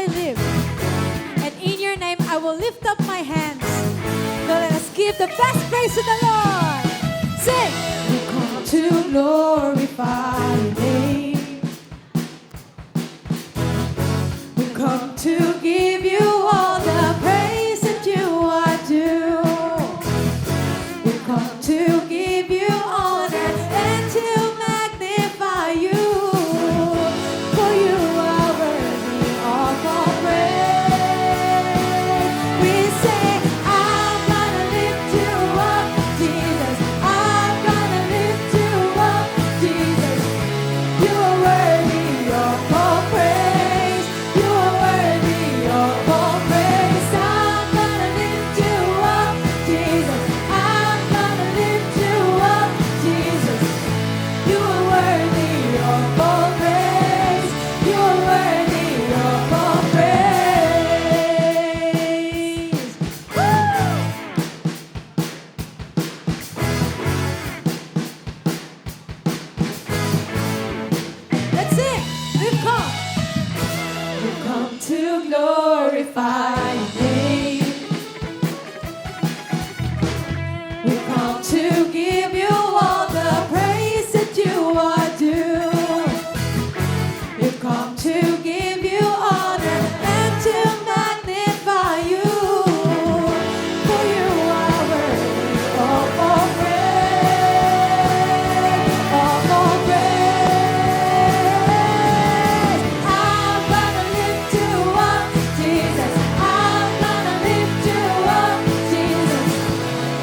I live. And in your name I will lift up my hands. So let us give the best praise to the Lord. Sing! We come to glorify your name. We come to give you all the praise that you are due. We come to give you honor and to magnify you. For you are worthy of all praise. We say, I'm gonna lift you up, Jesus. I'm gonna lift you up, Jesus. You are worthy of all praise. You are worthy of all praise. I'm gonna lift you up, Jesus. I'm gonna lift you up, Jesus. You are worthy of all praise. You are worthy of all praise. Woo! Let's sing. We've come. We've come to glorify your name. We've come to give you all the praise that you are due. We've come to give you honor and to magnify you. For you are worthy of all praise, of all praise. I'm gonna lift you up, Jesus. I'm gonna lift you up, Jesus.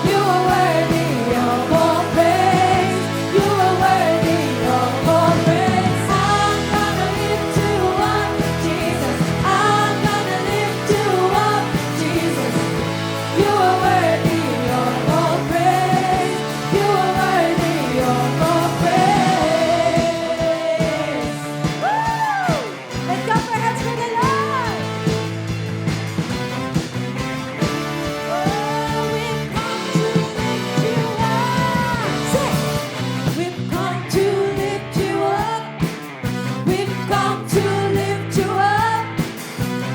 You are worthy of all praise. You are worthy of all praise. I'm gonna lift you up, Jesus. I'm gonna lift you up, Jesus. You are worthy of all praise. You are worthy of all praise. Woo! Let's clap our hands for the Lord. We've come to lift you up. We've come to lift you up.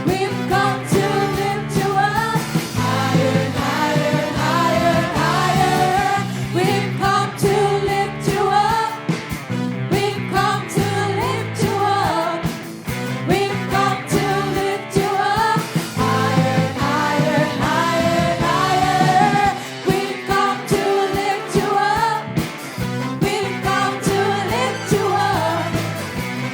We've come to lift you up. Higher, higher, higher, higher. We've come to lift you up. We've come to lift you up. We've come to lift you up. Higher, higher, higher, higher. We've come to lift you up. We've come to lift you up.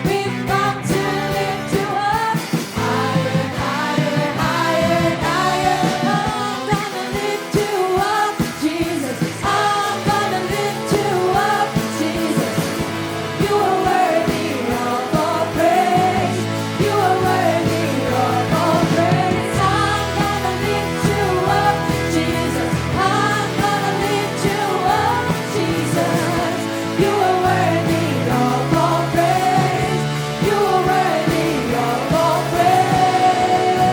We've come to lift you up. Higher, higher, higher, higher. I'm gonna lift you up, Jesus. I'm gonna lift you up, Jesus. You are worthy of all praise. You are worthy of all praise. I'm gonna lift you up, Jesus. I'm gonna lift you up, Jesus. You are worthy of all praise. You are worthy of all praise.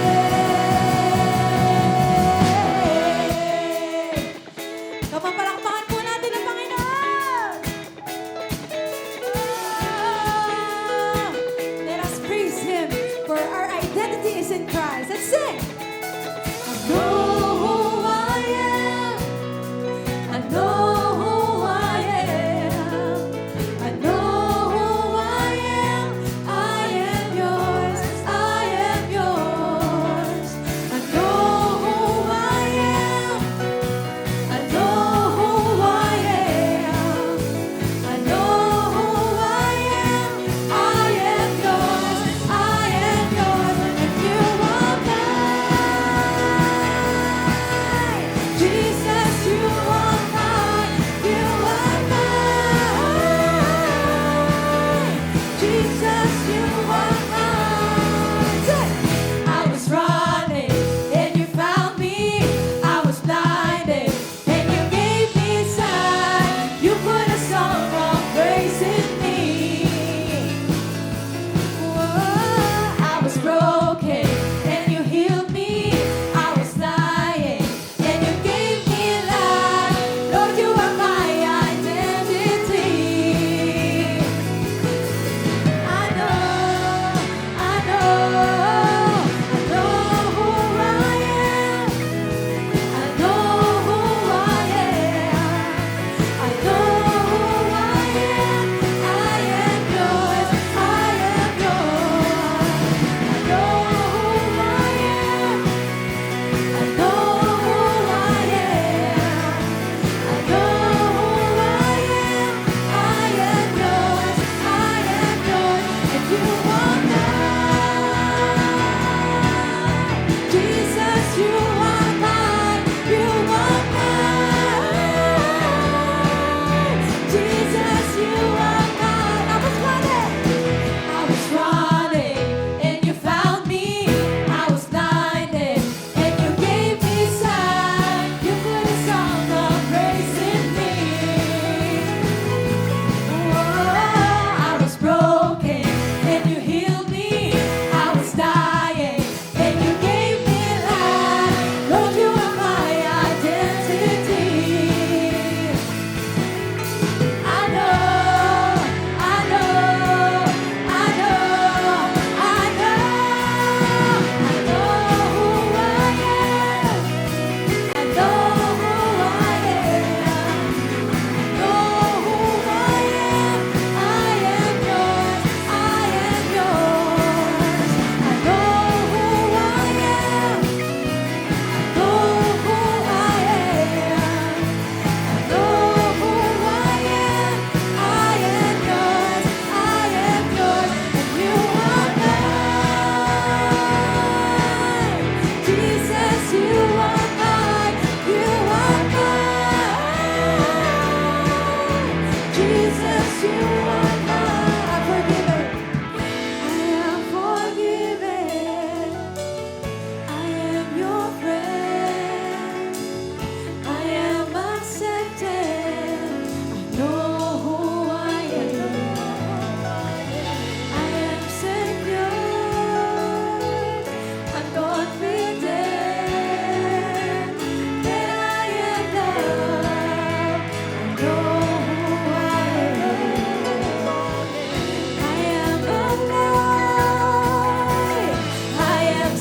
Come on, palakpakan po natin ang Panginoon. Let us praise Him, for our identity is in Christ. Let's sing. I know who I am. I know who I am. I know who I am. I am yours. I am yours. I know who I am. I know who I am. I know who I am. I am yours. I am yours. And if you want that,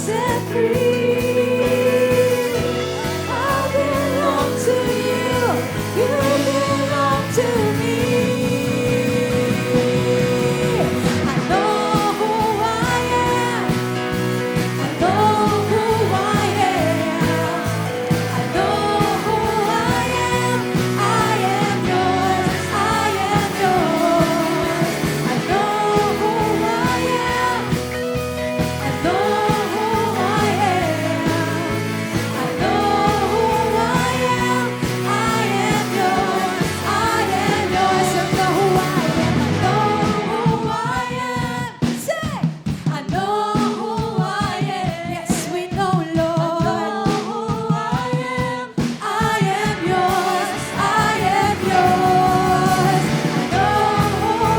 set free. I belong to you, you belong to me. I know who I am, I know who I am, I know who I am. I am yours, I am yours. I know who I am, I know who I am, I know who I am. I am yours, I am yours. I know who I am, I know who I am. Say, I know who I am. Yes, we know, Lord. I know who I am. I am yours, I am yours. I know who I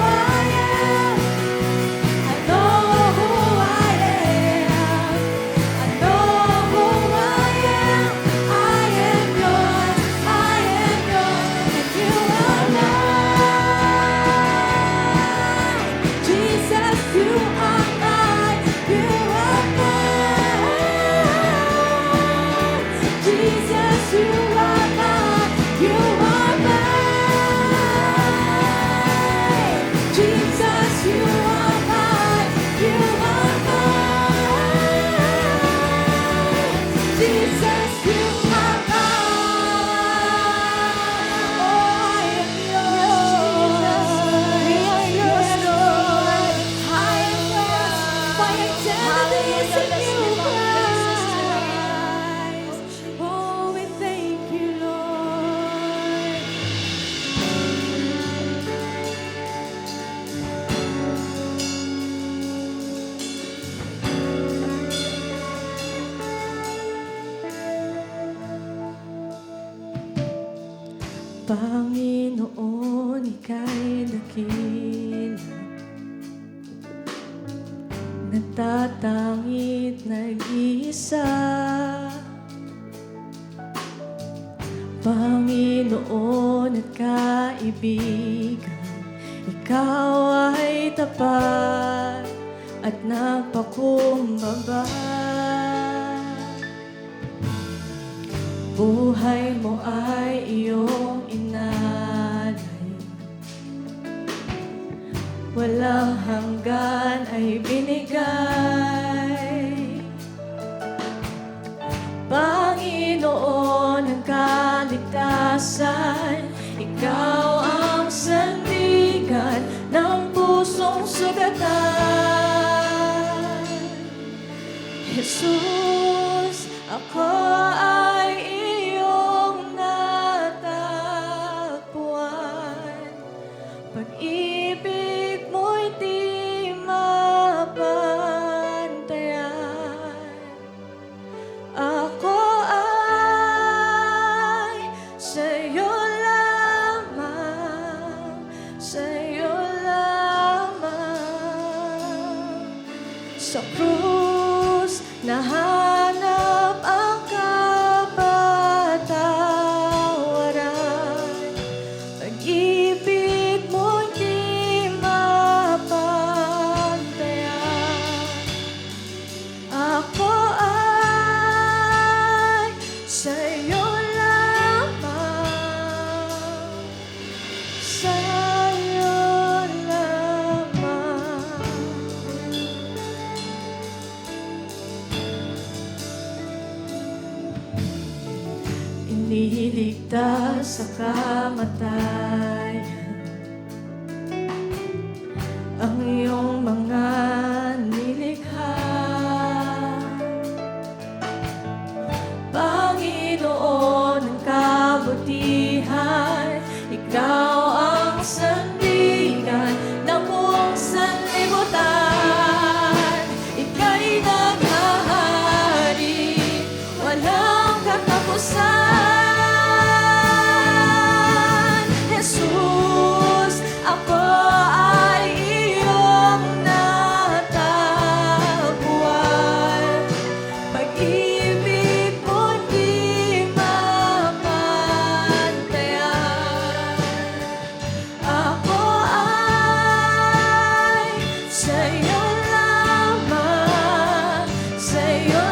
am. I know who I am. I know who I am. I am yours, I am yours, and you are mine. Jesus, you are mine. You are mine. Jesus, you are mine. You are mine. Jesus, you are mine. You are mine. Jesus, you are mine. Oh, I am yours. I am yours, Lord. I am yours. My identity is in you, Christ. Oh, we thank you, Lord. Panginoon, ika'y dakila, nagtatangit nag-iisa. Panginoon at kaibigan, ikaw ay tapat at nagpakumbaba. Buhay mo ay iyong inalay, walang hanggan ay binigay. Panginoon ang kaligtasan, ikaw ang sandigan ng pusong sugatan. Jesus, ako ay iyong natagpuan. Pag-ibig mo'y di mapantayan. Ako ay sa'yo lamang, sa'yo lamang. Sa krus nahanap ang kapatawaran. Pag-ibig mo'y di mapantayan. Ako ay sa'yo lamang, sa'yo lamang. Iniligtas sa kamatayan ang iyong mga nilikha. Panginoon ng kabutihan, ikaw ang sandigan ng buong sanlibutan. Ika'y naghahari, walang katapusan. Jesus, ako ay iyong natagpuan. Pag-ibig mo di mapantayan. Ako ay sa'yo lamang, sa'yo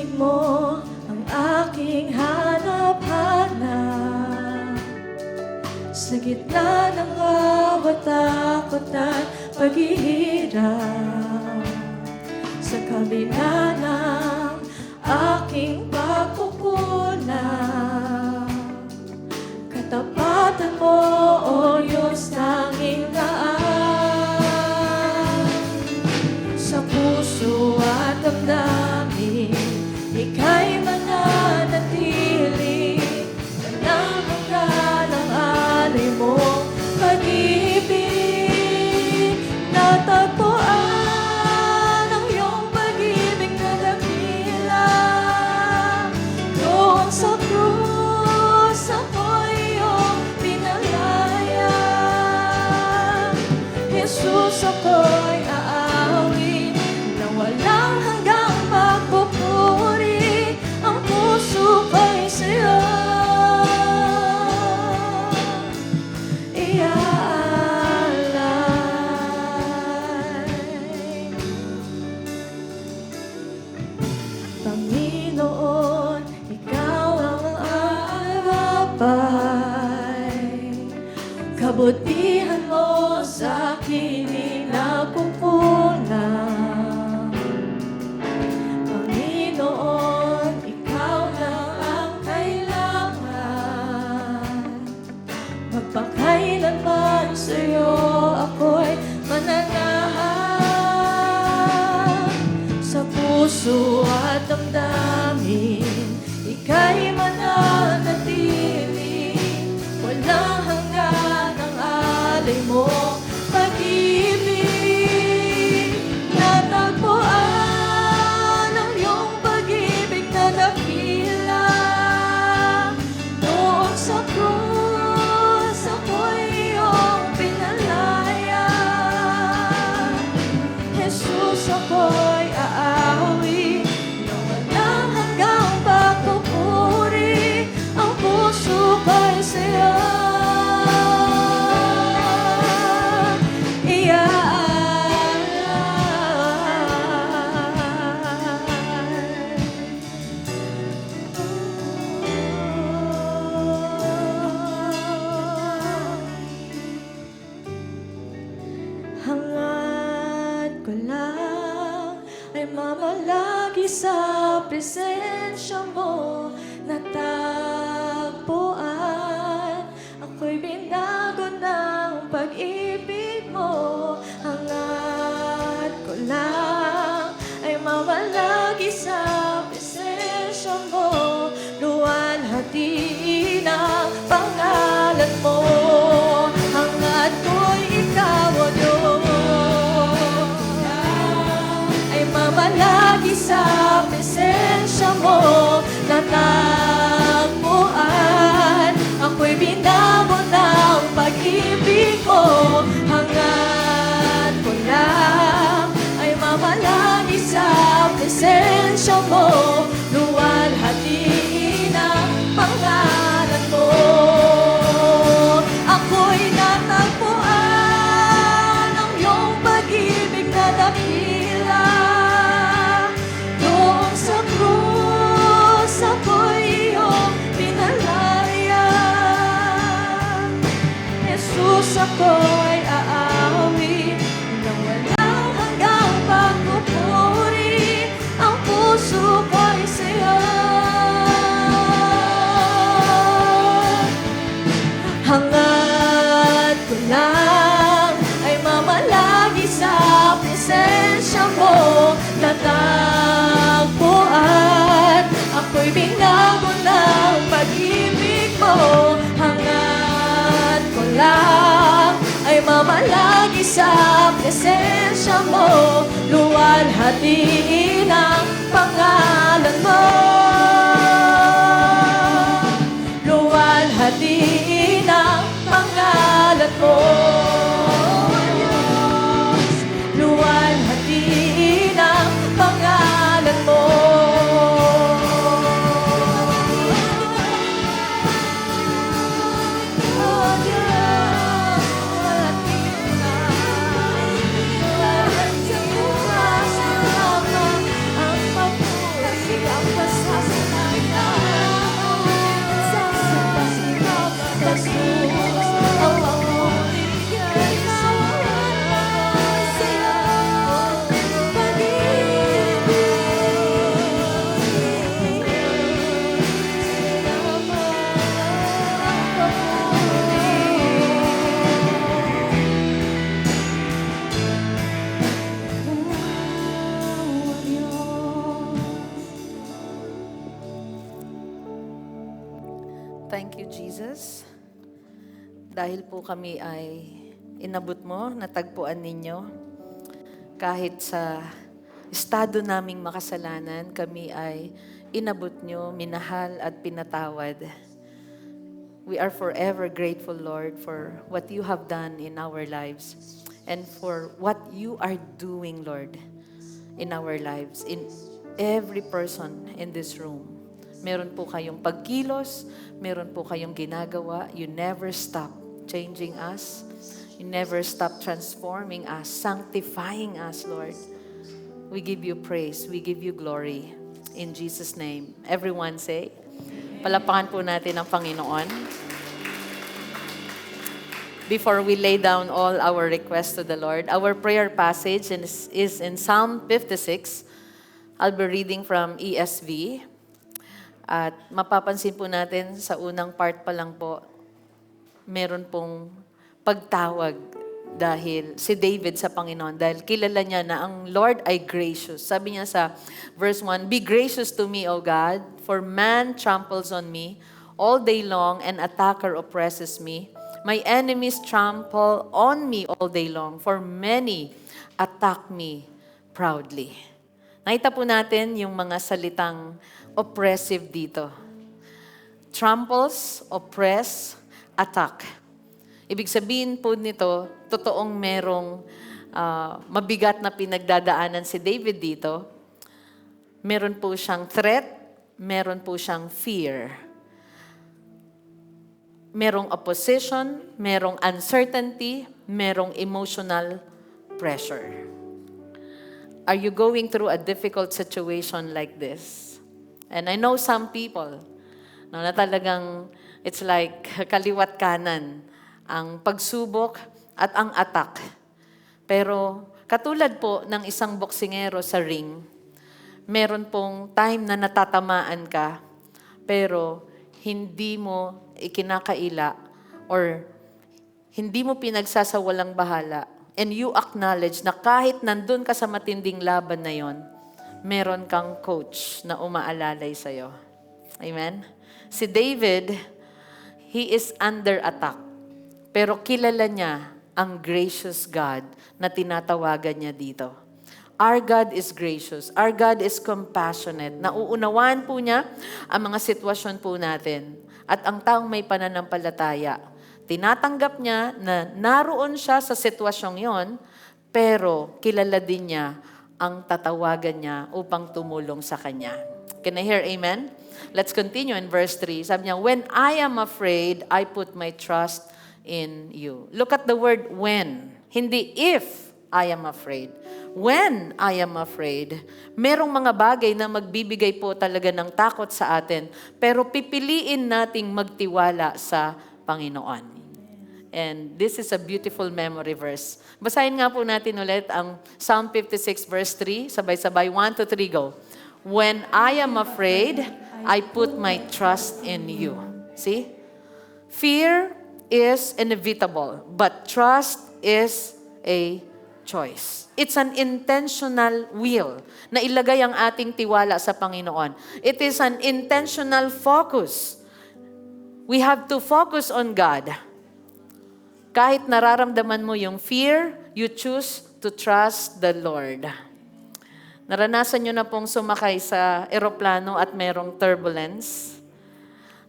tinig mo ang aking hanap-hanap. Sa gitna ng bawat takot at paghihirap, sa kabila ng aking pagkukulang, katapatan mo, O Diyos, tanging daan. Sa puso at damdamin, ika'y mananatili. Walang hanggan ang alay mo, pag-ibig. Natagpuan ang iyong pag-ibig na dakila. Doon sa krus, ako'y iyong pinalaya. Jesus, ako'y aawit na walang hanggang pagpupuri. Ang puso ko'y sa'yo iaalay. Panginoon, ikaw ang alabay. Kabutihan mo sa akin inakukulang. Panginoon, ikaw lang ang kailangan. Magpakailanman sa'yo ako'y mananahan. Sa puso at damdamin, ika'y mananatili. Walang hanggan ang alay mo, pag-ibig. Natagpuan ang iyong pag-ibig na dakila. Doon sa krus, ako'y iyong pinalaya. Jesus, ako'y aawi na walang hanggang pagpupuri. Ang puso ko'y sa'yo hangad ko lang ay mamalagi sa presensya mo. Natagpuan, ako'y binago ng pag-ibig mo. Hangad ko lang ay mamalagi sa presensya mo. Luwalhati ang pangalan mo. Hangad ko'y ikaw, O Diyos, ay mamalagi sa presensya mo. Natagpuan, ako'y binago ng pag-ibig mo. Hangad ko lang ay mamalagi sa presensya mo. Luwalhati ang pangalan mo. Ako'y natagpuan ang iyong pag-ibig na dakila. Doon sa krus, ako'y iyong pinalaya. Jesus, ako'y aawi na walang hanggang pagpupuri. Ang puso ko'y sa'yo hangad ko lang ay mamalagi sa presensya mo. Natagpuan, ako'y binago ng pag-ibig mo. Hangad ko lang ay mamalagi sa presensya mo. Luwalhati ang pangalan mo. Luwalhati ang pangalan mo. Luwalhati ang pangalan mo. Oh Diyos, luwalhati ang Thank you, Jesus. Dahil po kami ay inabot mo, natagpuan ninyo. Kahit sa estado naming makasalanan, kami ay inabot nyo, minahal at pinatawad. We are forever grateful, Lord, for what you have done in our lives and for what you are doing, Lord, in our lives, in every person in this room. Meron po kayong pagkilos, meron po kayong ginagawa. You never stop changing us. You never stop transforming us, sanctifying us, Lord. We give you praise, we give you glory. In Jesus' name. Everyone say, palapakan po natin ang Panginoon. Before we lay down all our requests to the Lord, our prayer passage is in Psalm 56. I'll be reading from ESV. At mapapansin po natin sa unang part pa lang po, meron pong pagtawag dahil si David sa Panginoon, dahil kilala niya na ang Lord ay gracious. Sabi niya sa verse 1, "Be gracious to me, O God, for man tramples on me. All day long an attacker oppresses me. My enemies trample on me all day long, for many attack me proudly." Nakita po natin yung mga salitang oppressive dito. Tramples, oppress, attack. Ibig sabihin po nito, totoong merong mabigat na pinagdadaanan si David dito. Meron po siyang threat, meron po siyang fear. Merong opposition, merong uncertainty, merong emotional pressure. Are you going through a difficult situation like this? And I know some people, no, na talagang it's like kaliwat kanan ang pagsubok at ang attack. Pero katulad po ng isang boksingero sa ring, meron pong time na natatamaan ka, pero hindi mo ikinakaila or hindi mo pinagsasawalang bahala. And you acknowledge na kahit nandun ka sa matinding laban na yon, meron kang coach na umaalalay sa'yo. Amen? Si David, he is under attack. Pero kilala niya ang gracious God na tinatawagan niya dito. Our God is gracious. Our God is compassionate. Nauunawaan po niya ang mga sitwasyon po natin. At ang taong may pananampalataya, tinatanggap niya na naroon siya sa sitwasyong yon, pero kilala din niya ang tatawagan niya upang tumulong sa kanya. Can I hear amen? Let's continue in verse 3. Sabi niya, "When I am afraid, I put my trust in you." Look at the word when. Hindi if I am afraid. When I am afraid. Merong mga bagay na magbibigay po talaga ng takot sa atin, pero pipiliin nating magtiwala sa Panginoon. And this is a beautiful memory verse. Basahin nga po natin ulit ang Psalm 56 verse 3. Sabay-sabay, 1, 2, 3, go. "When I am afraid, I put my trust in you." See? Fear is inevitable, but trust is a choice. It's an intentional will na ilagay ang ating tiwala sa Panginoon. It is an intentional focus. We have to focus on God. Kahit nararamdaman mo yung fear, you choose to trust the Lord. Naranasan nyo na pong sumakay sa eroplano at merong turbulence?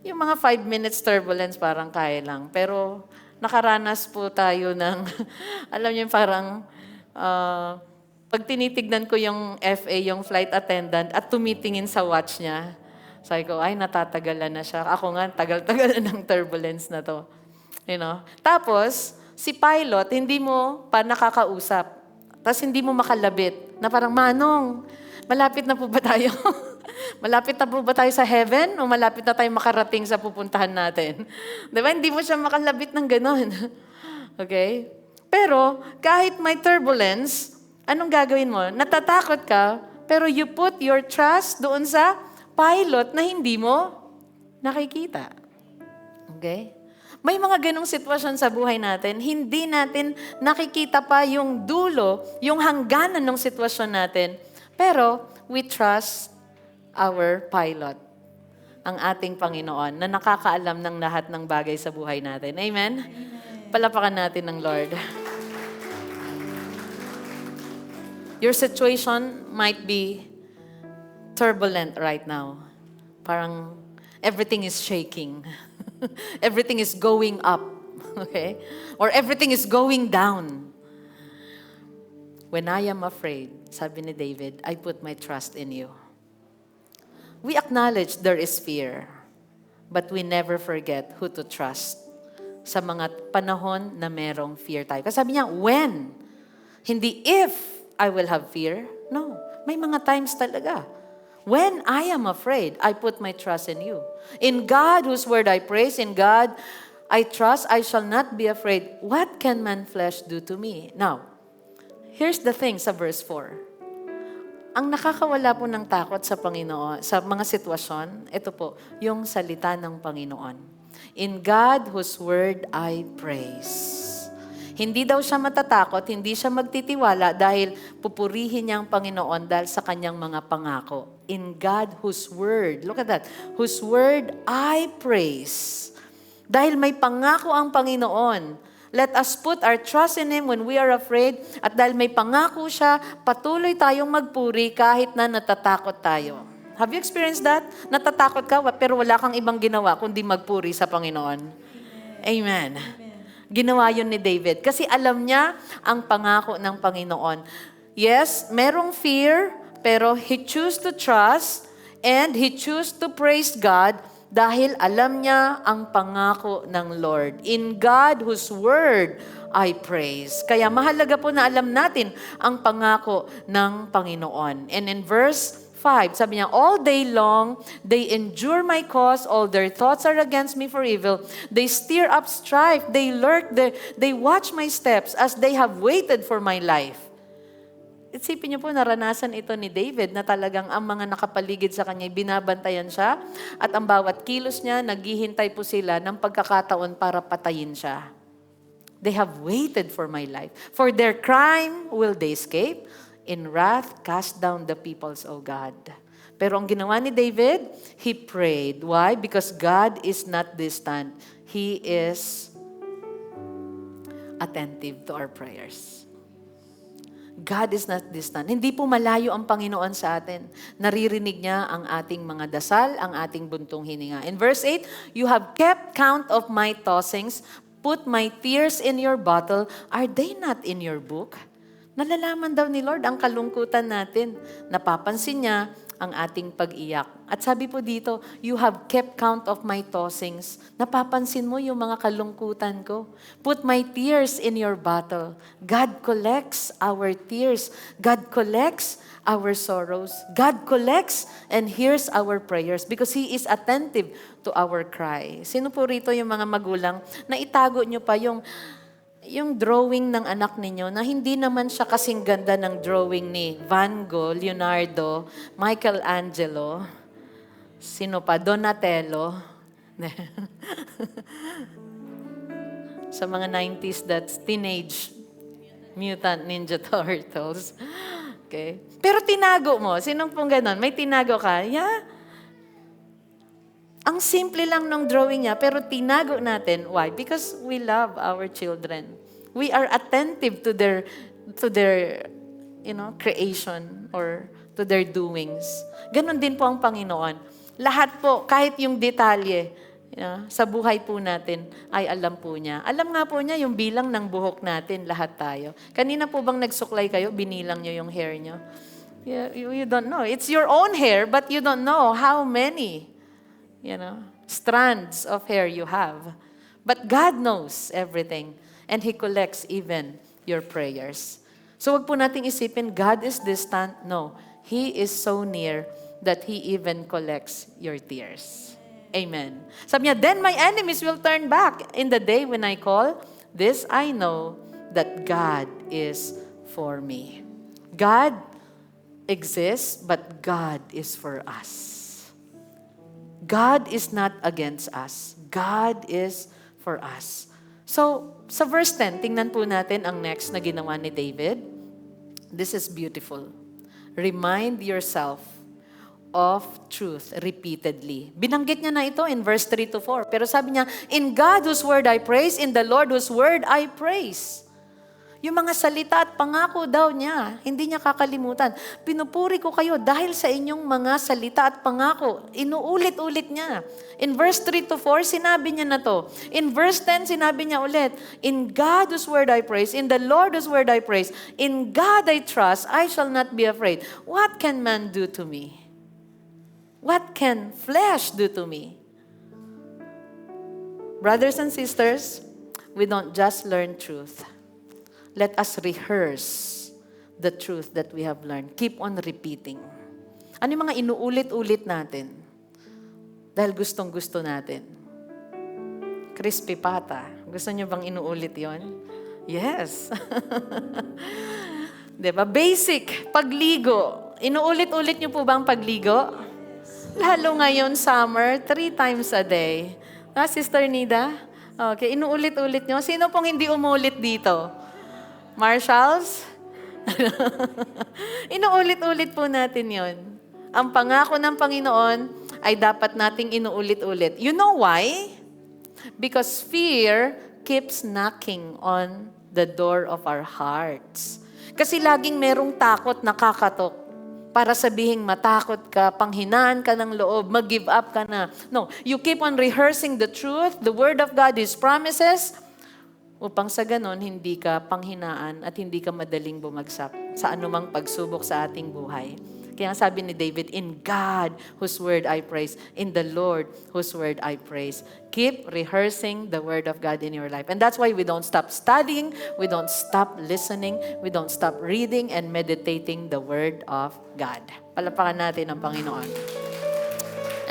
Yung mga 5 minutes turbulence parang kaya lang. Pero nakaranas po tayo ng, alam niyo parang, pag tinitignan ko yung FA, yung flight attendant, at tumitingin sa watch niya, sabi ko, ay, natatagalan na siya. Ako nga, tagal-tagal na ng turbulence na to. You know? Tapos, si pilot, hindi mo pa nakakausap. Tapos hindi mo makalabit. Na parang, "Manong, malapit na po ba tayo? Malapit na po ba tayo sa heaven? O malapit na tayo makarating sa pupuntahan natin?" Diba? Hindi mo siya makalabit ng ganon. Okay? Pero, kahit may turbulence, anong gagawin mo? Natatakot ka, pero you put your trust doon sa pilot na hindi mo nakikita. Okay? May mga ganong sitwasyon sa buhay natin, hindi natin nakikita pa yung dulo, yung hangganan ng sitwasyon natin, pero we trust our pilot. ang ating Panginoon na nakakaalam ng lahat ng bagay sa buhay natin. Amen? Palapakan natin ng Lord. Your situation might be turbulent right now. Parang everything is shaking. Everything is going up. Okay? Or everything is going down. When I am afraid, sabi ni David, I put my trust in you. We acknowledge there is fear, but we never forget who to trust sa mga panahon na merong fear tayo. Kasi sabi niya, when? Hindi if I will have fear. No. May mga times talaga. When I am afraid, I put my trust in you. In God, whose word I praise, in God I trust, I shall not be afraid. What can man flesh do to me? Now, here's the thing sa verse 4. Ang nakakawala po ng takot sa Panginoon, sa mga sitwasyon, ito po, yung salita ng Panginoon. In God, whose word I praise. Hindi daw siya matatakot, hindi siya magtitiwala dahil pupurihin niya ang Panginoon dahil sa kanyang mga pangako. In God, whose word, look at that, whose word I praise. Dahil may pangako ang Panginoon, let us put our trust in Him when we are afraid. At dahil may pangako siya, patuloy tayong magpuri kahit na natatakot tayo. Have you experienced that? Natatakot ka, pero wala kang ibang ginawa kundi magpuri sa Panginoon. Amen. Ginawa yun ni David. Kasi alam niya ang pangako ng Panginoon. Yes, merong fear, pero he chose to trust and he chose to praise God dahil alam niya ang pangako ng Lord. In God, whose word I praise. Kaya mahalaga po na alam natin ang pangako ng Panginoon. And in verse 5, sabi niya, all day long, they endure my cause, all their thoughts are against me for evil. They stir up strife, they lurk, they watch my steps as they have waited for my life. Isipin niyo po, naranasan ito ni David na talagang ang mga nakapaligid sa kanya, binabantayan siya at ang bawat kilos niya, naghihintay po sila ng pagkakataon para patayin siya. They have waited for my life. For their crime will they escape. In wrath, cast down the peoples, O God. Pero ang ginawa ni David, he prayed. Why? Because God is not distant. He is attentive to our prayers. God is not distant. Hindi po malayo ang Panginoon sa atin. Naririnig niya ang ating mga dasal, ang ating buntong hininga. In verse 8, you have kept count of my tossings, put my tears in your bottle. Are they not in your book? Nalalaman daw ni Lord ang kalungkutan natin. Napapansin niya ang ating pag-iyak. At sabi po dito, you have kept count of my tossings. Napapansin mo yung mga kalungkutan ko. Put my tears in your bottle. God collects our tears. God collects our sorrows. God collects and hears our prayers because He is attentive to our cry. Sino po rito yung mga magulang na itago nyo pa yung drawing ng anak ninyo na hindi naman siya kasing ganda ng drawing ni Van Gogh, Leonardo, Michelangelo, sino pa, Donatello. Sa mga 90s, that's Teenage Mutant Ninja Turtles. Okay? Pero tinago mo. Sinong pong ganon? May tinago ka? Yeah. Ang simple lang ng drawing niya, pero tinago natin. Why? Because we love our children. We are attentive to their creation or to their doings. Ganon din po ang Panginoon. Lahat po, kahit yung detalye sa buhay po natin, ay alam po niya. Alam nga po niya yung bilang ng buhok natin, lahat tayo. Kanina po bang nagsuklay kayo, binilang niyo yung hair niyo? You don't know. It's your own hair, but you don't know how many strands of hair you have. But God knows everything. And He collects even your prayers. So wag po nating isipin, God is distant. No, He is so near that He even collects your tears. Amen. Sabi niya, then my enemies will turn back in the day when I call. This I know that God is for me. God exists, but God is for us. God is not against us. God is for us. So, sa verse 10, tingnan po natin ang next na ginawa ni David. This is beautiful. Remind yourself of truth repeatedly. Binanggit niya na ito in verse 3 to 4. Pero sabi niya, in God whose word I praise, in the Lord whose word I praise. Yung mga salita at pangako daw niya, hindi niya kakalimutan. Pinupuri ko kayo dahil sa inyong mga salita at pangako. Inuulit-ulit niya. In verse 3 to 4, sinabi niya na to. In verse 10, sinabi niya ulit, in God whose word I praise, in the Lord whose word I praise, in God I trust, I shall not be afraid. What can man do to me? What can flesh do to me? Brothers and sisters, we don't just learn truth. Let us rehearse the truth that we have learned. Keep on repeating. Ano yung mga inuulit-ulit natin? Dahil gustong-gusto natin. Crispy pata. Gusto niyo bang inuulit yon? Yes. Diba? Basic, pagligo. Inuulit-ulit niyo po bang pagligo? Lalo ngayon, summer, 3 times a day. Sister Nida? Okay, inuulit-ulit niyo. Sino pong hindi umulit dito? Marshals? Inuulit-ulit po natin yon. Ang pangako ng Panginoon ay dapat nating inuulit-ulit. You know why? Because fear keeps knocking on the door of our hearts. Kasi laging merong takot na kakatok para sabihing matakot ka, panghinaan ka ng loob, mag-give up ka na. No, you keep on rehearsing the truth, the Word of God, His promises, upang sa ganon, hindi ka panghinaan at hindi ka madaling bumagsak sa anumang pagsubok sa ating buhay. Kaya sabi ni David, in God whose word I praise, in the Lord whose word I praise. Keep rehearsing the word of God in your life. And that's why we don't stop studying, we don't stop listening, we don't stop reading and meditating the word of God. Palapakan natin ang Panginoon.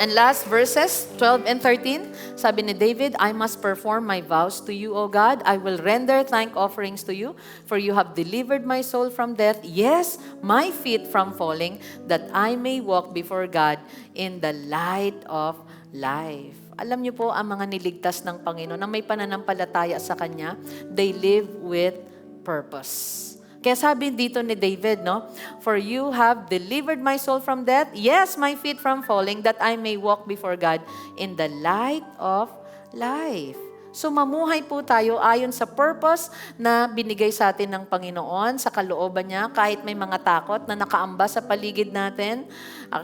And last verses, 12 and 13, sabi ni David, I must perform my vows to you, O God. I will render thank offerings to you, for you have delivered my soul from death, yes, my feet from falling, that I may walk before God in the light of life. Alam niyo po, ang mga niligtas ng Panginoon, na may pananampalataya sa Kanya, they live with purpose. Kaya sabi dito ni David, no? For you have delivered my soul from death, yes, my feet from falling, that I may walk before God in the light of life. So mamuhay po tayo ayon sa purpose na binigay sa atin ng Panginoon, sa kalooban niya, kahit may mga takot na nakaamba sa paligid natin,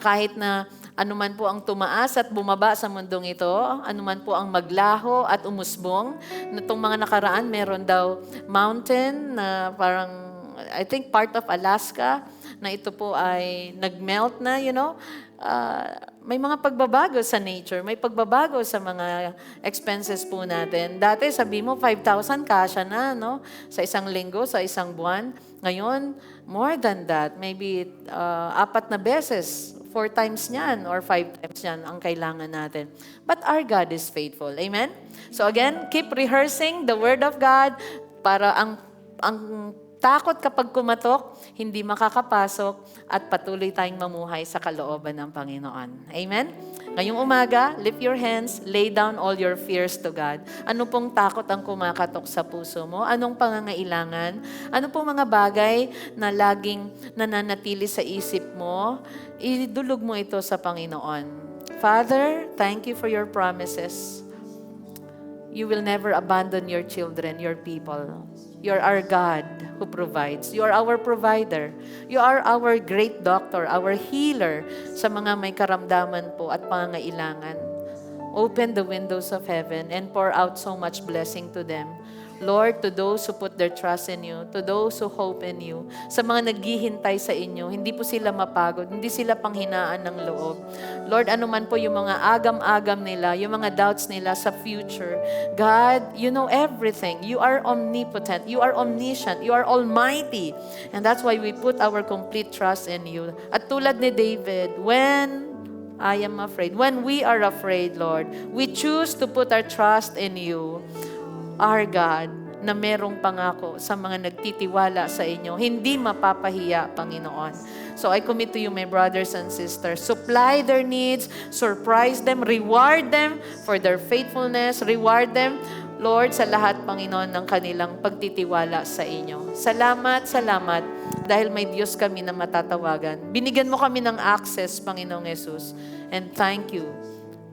kahit na anuman po ang tumaas at bumaba sa mundong ito, anuman po ang maglaho at umusbong. Nitong mga nakaraan, meron daw mountain na parang I think part of Alaska, na ito po ay nag-melt na, may mga pagbabago sa nature, may pagbabago sa mga expenses po natin. Dati, sabi mo, 5,000 kasya na, no? Sa isang linggo, sa isang buwan. Ngayon, more than that. Maybe 4 na beses, 4 times niyan, or 5 times niyan ang kailangan natin. But our God is faithful. Amen? So again, keep rehearsing the Word of God para ang takot kapag kumatok, hindi makakapasok at patuloy tayong mamuhay sa kalooban ng Panginoon. Amen? Ngayong umaga, lift your hands, lay down all your fears to God. Ano pong takot ang kumakatok sa puso mo? Anong pangangailangan? Ano pong mga bagay na laging nananatili sa isip mo? Idulog mo ito sa Panginoon. Father, thank you for your promises. You will never abandon your children, your people. You're our God who provides. You are our provider. You are our great doctor, our healer sa mga may karamdaman po at pangangailangan. Open the windows of heaven and pour out so much blessing to them. Lord, to those who put their trust in you, to those who hope in you, sa mga naghihintay sa inyo, hindi po sila mapagod, hindi sila panghinaan ng loob. Lord, anuman po yung mga agam-agam nila, yung mga doubts nila sa future, God, you know everything. You are omnipotent, you are omniscient, you are almighty. And that's why we put our complete trust in you. At tulad ni David, when I am afraid, when we are afraid, Lord, we choose to put our trust in you. Our God, na merong pangako sa mga nagtitiwala sa inyo, hindi mapapahiya, Panginoon. So I commit to you, my brothers and sisters, supply their needs, surprise them, reward them for their faithfulness, reward them Lord, sa lahat, Panginoon, ng kanilang pagtitiwala sa inyo. Salamat, salamat, dahil may Diyos kami na matatawagan. Binigyan mo kami ng access, Panginoong Jesus. And thank you.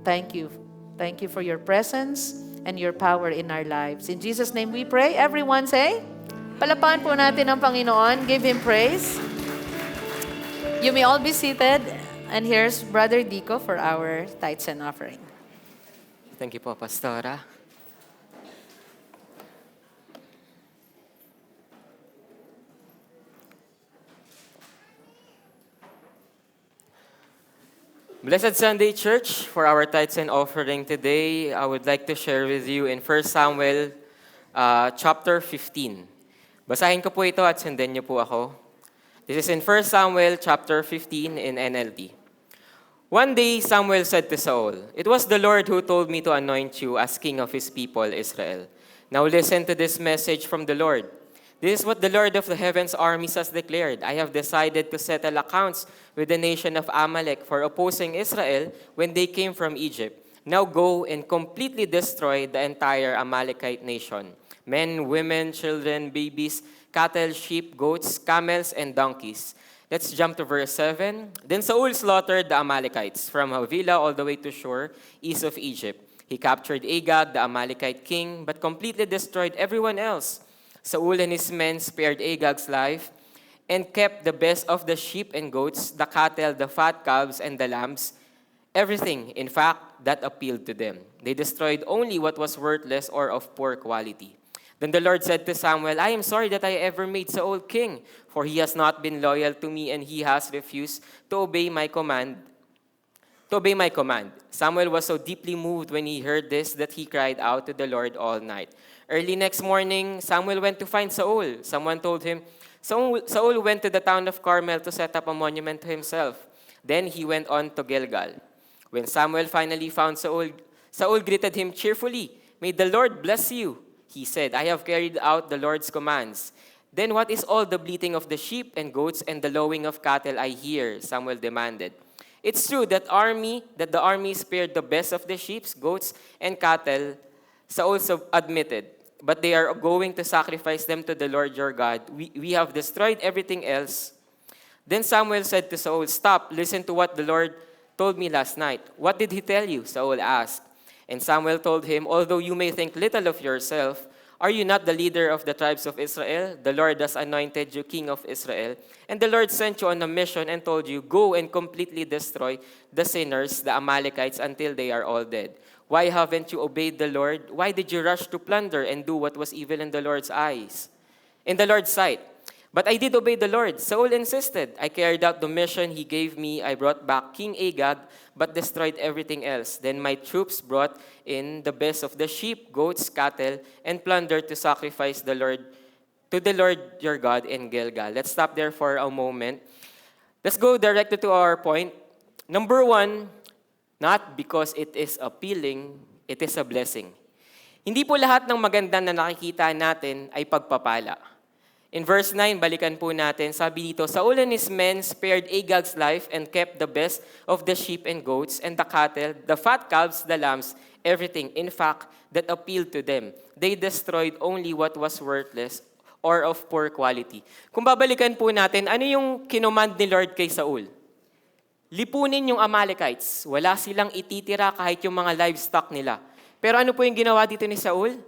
Thank you. Thank you for your presence and your power in our lives. In Jesus' name we pray. Everyone say, palapakan po natin ang Panginoon. Give Him praise. You may all be seated. And here's Brother Dico for our tithes and offering. Thank you po, Pastora. Blessed Sunday Church, for our tithes and offering today, I would like to share with you in 1 Samuel chapter 15. Basahin ko po ito at sundan niyo po ako. This is in 1 Samuel chapter 15 in NLT. One day Samuel said to Saul, "It was the Lord who told me to anoint you as king of his people Israel. Now listen to this message from the Lord. This is what the Lord of the heavens armies has declared. I have decided to settle accounts with the nation of Amalek for opposing Israel when they came from Egypt. Now go and completely destroy the entire Amalekite nation. Men, women, children, babies, cattle, sheep, goats, camels, and donkeys." Let's jump to verse 7. Then Saul slaughtered the Amalekites from Havilah all the way to Shur, east of Egypt. He captured Agag, the Amalekite king, but completely destroyed everyone else. Saul and his men spared Agag's life and kept the best of the sheep and goats, the cattle, the fat calves, and the lambs, everything, in fact, that appealed to them. They destroyed only what was worthless or of poor quality. Then the Lord said to Samuel, "I am sorry that I ever made Saul king, for he has not been loyal to me and he has refused to obey my command. Samuel was so deeply moved when he heard this that he cried out to the Lord all night. Early next morning, Samuel went to find Saul. Someone told him, Saul went to the town of Carmel to set up a monument to himself. Then he went on to Gilgal. When Samuel finally found Saul, Saul greeted him cheerfully. "May the Lord bless you," he said. "I have carried out the Lord's commands." "Then what is all the bleating of the sheep and goats and the lowing of cattle I hear?" Samuel demanded. "It's true that the army spared the best of the sheep, goats, and cattle," Saul admitted. "But they are going to sacrifice them to the Lord your God. We have destroyed everything else." Then Samuel said to Saul, "Stop, listen to what the Lord told me last night." "What did he tell you?" Saul asked. And Samuel told him, "Although you may think little of yourself, are you not the leader of the tribes of Israel? The Lord has anointed you king of Israel. And the Lord sent you on a mission and told you, go and completely destroy the sinners, the Amalekites, until they are all dead. Why haven't you obeyed the Lord? Why did you rush to plunder and do what was evil in the Lord's eyes? In the Lord's sight. But I did obey the Lord." Saul insisted. "I carried out the mission he gave me. I brought back King Agag, but destroyed everything else. Then my troops brought in the best of the sheep, goats, cattle, and plunder to sacrifice to the Lord your God in Gilgal." Let's stop there for a moment. Let's go directly to our point. Number one, not because it is appealing, it is a blessing. Hindi po lahat ng maganda na nakikita natin ay pagpapala. In verse 9, balikan po natin, sabi dito, "Saul and his men spared Agag's life and kept the best of the sheep and goats and the cattle, the fat calves, the lambs, everything, in fact, that appealed to them. They destroyed only what was worthless or of poor quality." Kung babalikan po natin, ano yung kinomand ni Lord kay Saul? Lipunin yung Amalekites. Wala silang ititira kahit yung mga livestock nila. Pero ano po yung ginawa dito ni Saul?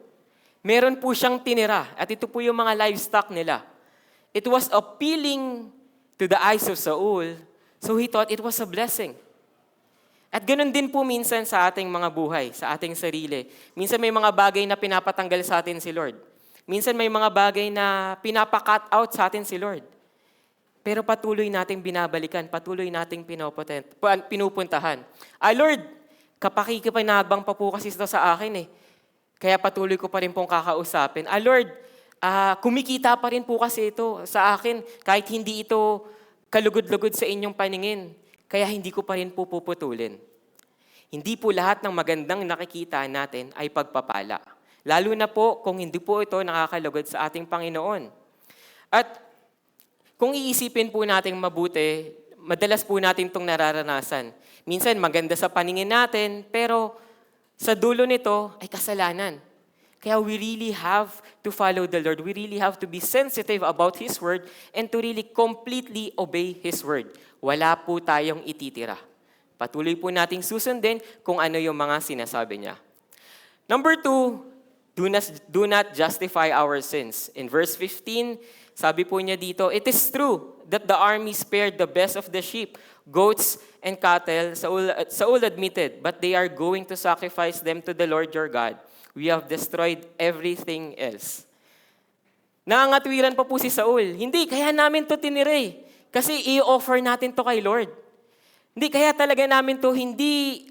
Meron po siyang tinira at ito po yung mga livestock nila. It was appealing to the eyes of Saul, so he thought it was a blessing. At ganoon din po minsan sa ating mga buhay, sa ating sarili. Minsan may mga bagay na pinapatanggal sa atin si Lord. Minsan may mga bagay na pinapa-cut out sa atin si Lord. Pero patuloy nating binabalikan, patuloy nating pinupuntahan. Lord, kapakikipanabang pa po kasi ito sa akin eh. Kaya patuloy ko pa rin pong kakausapin. Lord, kumikita pa rin po kasi ito sa akin kahit hindi ito kalugod-lugod sa inyong paningin. Kaya hindi ko pa rin po puputulin. Hindi po lahat ng magandang nakikita natin ay pagpapala. Lalo na po kung hindi po ito nakakalugod sa ating Panginoon. At kung iisipin po natin mabuti, madalas po natin itong nararanasan. Minsan maganda sa paningin natin, pero sa dulo nito ay kasalanan. Kaya we really have to follow the Lord. We really have to be sensitive about His Word and to really completely obey His Word. Wala po tayong ititira. Patuloy po nating susundin kung ano yung mga sinasabi niya. Number 2, do not justify our sins. In verse 15, sabi po niya dito, "It is true that the army spared the best of the sheep, goats, and cattle." Saul admitted, "But they are going to sacrifice them to the Lord your God. We have destroyed everything else." Nangangatwiran pa po si Saul, "Hindi, kaya namin to tinire. Kasi i-offer natin to kay Lord. Hindi, kaya talaga namin to hindi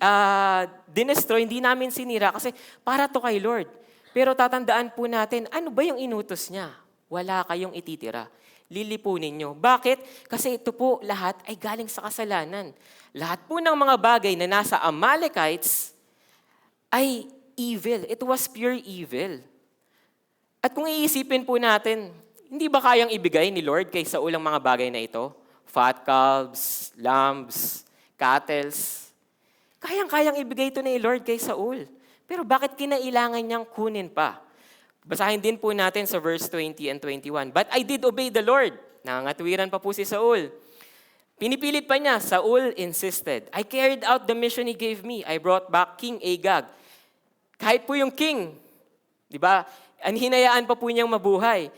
dinestroy, hindi namin sinira kasi para to kay Lord." Pero tatandaan po natin, ano ba yung inutos niya? Wala kayong ititira. Lilipunin nyo. Bakit? Kasi ito po lahat ay galing sa kasalanan. Lahat po ng mga bagay na nasa Amalekites ay evil. It was pure evil. At kung iisipin po natin, hindi ba kayang ibigay ni Lord kay Saul ang mga bagay na ito? Fat calves, lambs, cattle. Kayang-kayang ibigay ito ni Lord kay Saul. Pero bakit kinailangan niyang kunin pa? Basahin din po natin sa verse 20 and 21. "But I did obey the Lord." Nangangatwiran pa po si Saul. Pinipilit pa niya. Saul insisted, "I carried out the mission he gave me. I brought back King Agag." Kahit po yung king, di ba? Hinayaan pa po niyang mabuhay.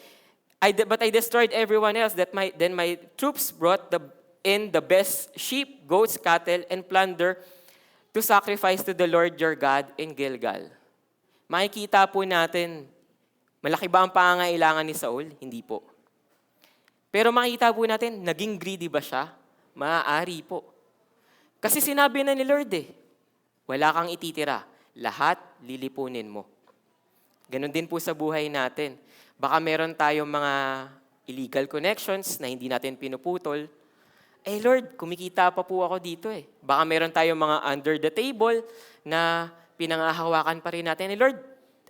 "But I destroyed everyone else. Then my troops brought in the best sheep, goats, cattle, and plunder to sacrifice to the Lord your God in Gilgal." Makikita po natin, malaki ba ang pangangailangan ni Saul? Hindi po. Pero makita po natin, naging greedy ba siya? Maaari po. Kasi sinabi na ni Lord wala kang ititira. Lahat lilipunin mo. Ganon din po sa buhay natin. Baka meron tayong mga illegal connections na hindi natin pinuputol. Lord, kumikita pa po ako dito Baka meron tayong mga under the table na pinangahawakan pa rin natin. Lord,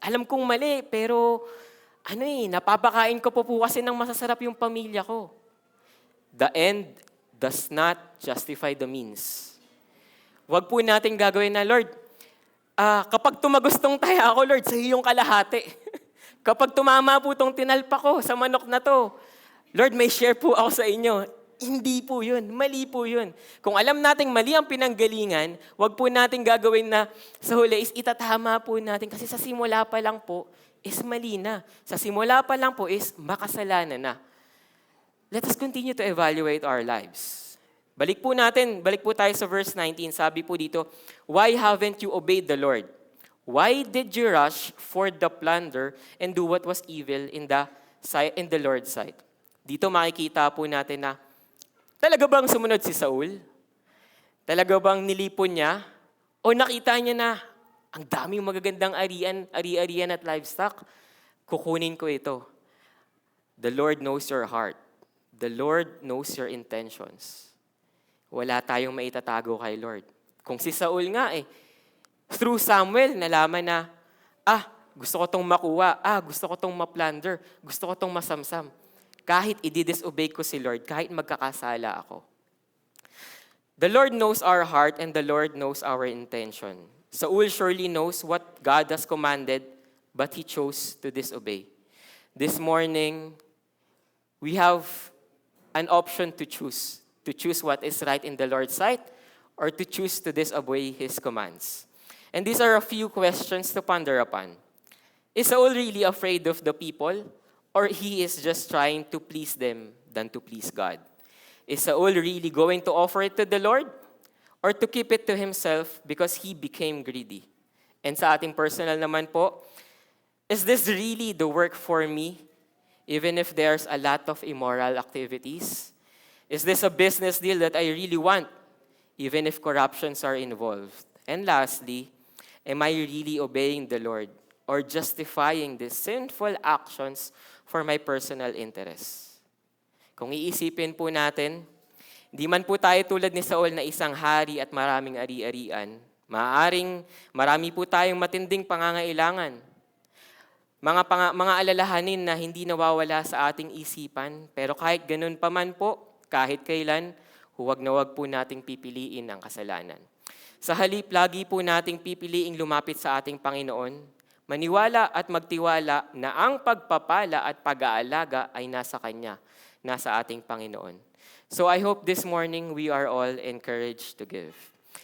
alam kong mali, pero napapakain ko po kasi ng masasarap yung pamilya ko. The end does not justify the means. Huwag po natin gagawin na, Lord, kapag tumagustong taya ako, Lord, sa iyong kalahati. Kapag tumama po tong tinalpa ko sa manok na to, Lord, may share po ako sa inyo. Hindi po yun. Mali po yun. Kung alam nating mali ang pinanggalingan, wag po nating gagawin na sa huli is itatama po natin. Kasi sa simula pa lang po is mali na. Sa simula pa lang po is makasalanan na. Let us continue to evaluate our lives. Balik po tayo sa verse 19. Sabi po dito, "Why haven't you obeyed the Lord? Why did you rush for the plunder and do what was evil in the Lord's sight?" Dito makikita po natin na talaga bang sumunod si Saul? Talaga bang nilipon niya? O nakita niya na ang daming magagandang ari-arian at livestock? Kukunin ko ito. The Lord knows your heart. The Lord knows your intentions. Wala tayong maitatago kay Lord. Kung si Saul nga through Samuel, nalaman na, gusto ko tong makuha, gusto ko tong maplunder, gusto ko tong masamsam. Kahit i-disobey ko si Lord, kahit magkakasala ako. The Lord knows our heart and the Lord knows our intention. Saul surely knows what God has commanded, but he chose to disobey. This morning, we have an option to choose what is right in the Lord's sight, or to choose to disobey His commands. And these are a few questions to ponder upon. Is Saul really afraid of the people? Or he is just trying to please them than to please God? Is Saul really going to offer it to the Lord? Or to keep it to himself because he became greedy? And sa ating personal naman po, is this really the work for me? Even if there's a lot of immoral activities? Is this a business deal that I really want? Even if corruptions are involved? And lastly, am I really obeying the Lord? Or justifying these sinful actions for my personal interests? Kung iisipin po natin, di man po tayo tulad ni Saul na isang hari at maraming ari-arian. Maaaring marami po tayong matinding pangangailangan. Mga alalahanin na hindi nawawala sa ating isipan. Pero kahit ganun pa man po, kahit kailan, huwag na huwag po nating pipiliin ang kasalanan. Sa halip, lagi po nating pipiliing lumapit sa ating Panginoon. Maniwala at magtiwala na ang pagpapala at pag-aalaga ay nasa Kanya, nasa ating Panginoon. So I hope this morning we are all encouraged to give.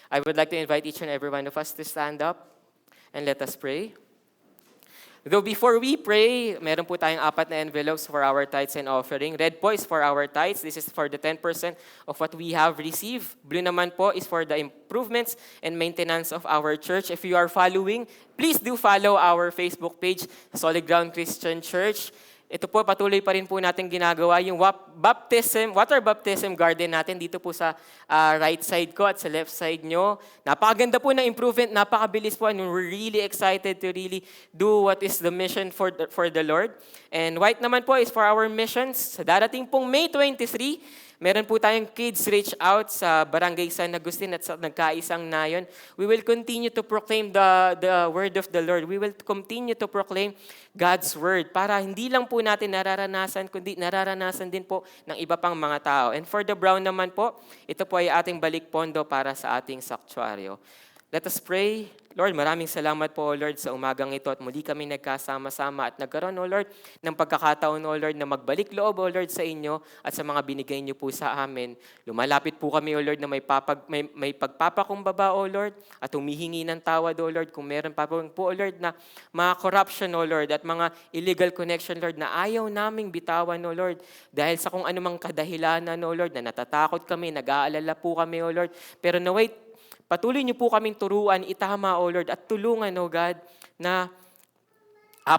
I would like to invite each and every one of us to stand up and let us pray. Though before we pray, meron po tayong 4 na envelopes for our tithes and offering. Red po is for our tithes. This is for the 10% of what we have received. Blue naman po is for the improvements and maintenance of our church. If you are following, please do follow our Facebook page, Solid Ground Christian Church. Ito po, patuloy pa rin po natin ginagawa yung water baptism garden natin dito po sa right side ko at sa left side nyo. Napakaganda po ng improvement, napakabilis po, and we're really excited to really do what is the mission for the Lord. And white naman po is for our missions. Sa darating pong May 23, meron po tayong Kids Reach Out sa Barangay San Agustin at sa Nagkaisang Nayon. We will continue to proclaim the word of the Lord. We will continue to proclaim God's word para hindi lang po natin nararanasan, kundi nararanasan din po ng iba pang mga tao. And for the brown naman po, ito po ay ating balik pondo para sa ating sanctuaryo. Let us pray. Lord, maraming salamat po, O Lord, sa umagang ito at muli kami nagkasama-sama at nagkaroon, O Lord, ng pagkakataon, O Lord, na magbalik loob, O Lord, sa inyo at sa mga binigay niyo po sa amin. Lumalapit po kami, O Lord, na may pagpapakumbaba, O Lord, at humihingi ng tawad, O Lord, kung meron pa po, O Lord, na mga corruption, O Lord, at mga illegal connection, Lord, na ayaw naming bitawan, O Lord, dahil sa kung anumang kadahilanan, O Lord, na natatakot kami, nag-aalala po kami, O Lord, pero naway, patuloy niyo po kaming turuan, itama, O Lord, at tulungan, O God, na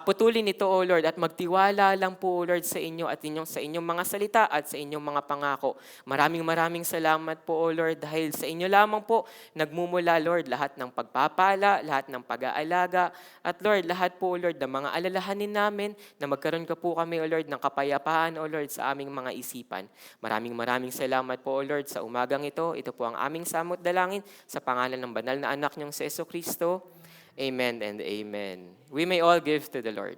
putulin ito, O Lord, at magtiwala lang po, O Lord, sa inyo at sa inyong mga salita at sa inyong mga pangako. Maraming salamat po, O Lord, dahil sa inyo lamang po nagmumula, Lord, lahat ng pagpapala, lahat ng pag-aalaga, at Lord, lahat po, O Lord, ng mga alalahanin namin na magkaroon ka po kami, O Lord, ng kapayapaan, O Lord, sa aming mga isipan. Maraming salamat po, O Lord, sa umagang ito. Ito po ang aming samot dalangin sa pangalan ng banal na anak niyong si Jesucristo. Amen and amen. We may all give to the Lord.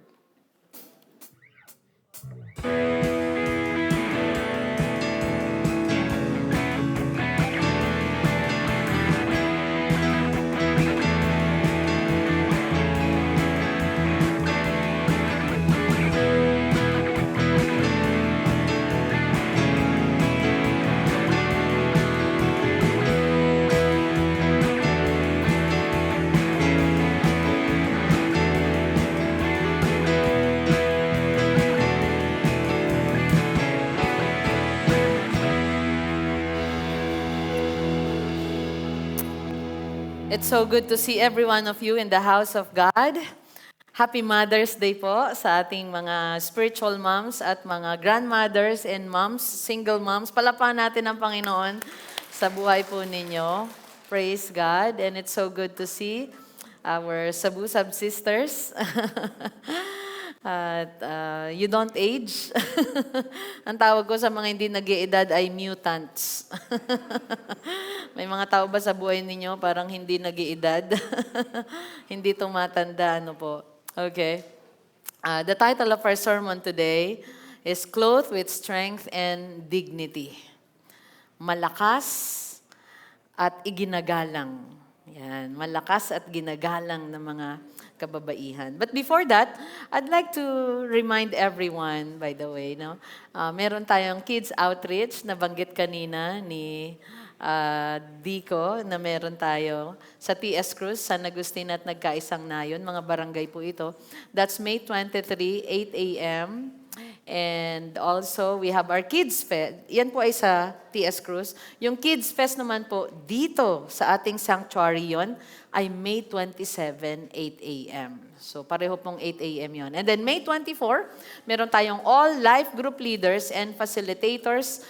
It's so good to see every one of you in the house of God. Happy Mother's Day po sa ating mga spiritual moms at mga grandmothers and moms, single moms. Palapakan natin ang Panginoon sa buhay po ninyo. Praise God. And it's so good to see our Sabu-Sab sisters. At you don't age. Ang tawag ko sa mga hindi nag-iedad ay mutants. May mga tao ba sa buhay ninyo parang hindi nag-iedad? Hindi tumatanda, ano po? Okay. The title of our sermon today is Clothed with Strength and Dignity. Malakas at iginagalang. Yan, malakas at ginagalang ng mga kababaihan. But before that, I'd like to remind everyone, by the way, meron tayong kids outreach, nabanggit kanina ni Dico, na meron tayo sa TS Cruz, San Agustin at Nagkaisang Nayon, mga barangay po ito. That's May 23, 8 a.m. And also, we have our Kids Fest. Yan po ay sa TS Cruz. Yung Kids Fest naman po, dito sa ating sanctuary yon ay May 27, 8 a.m. So, pareho pong 8 a.m. yon. And then May 24, meron tayong all life group leaders and facilitators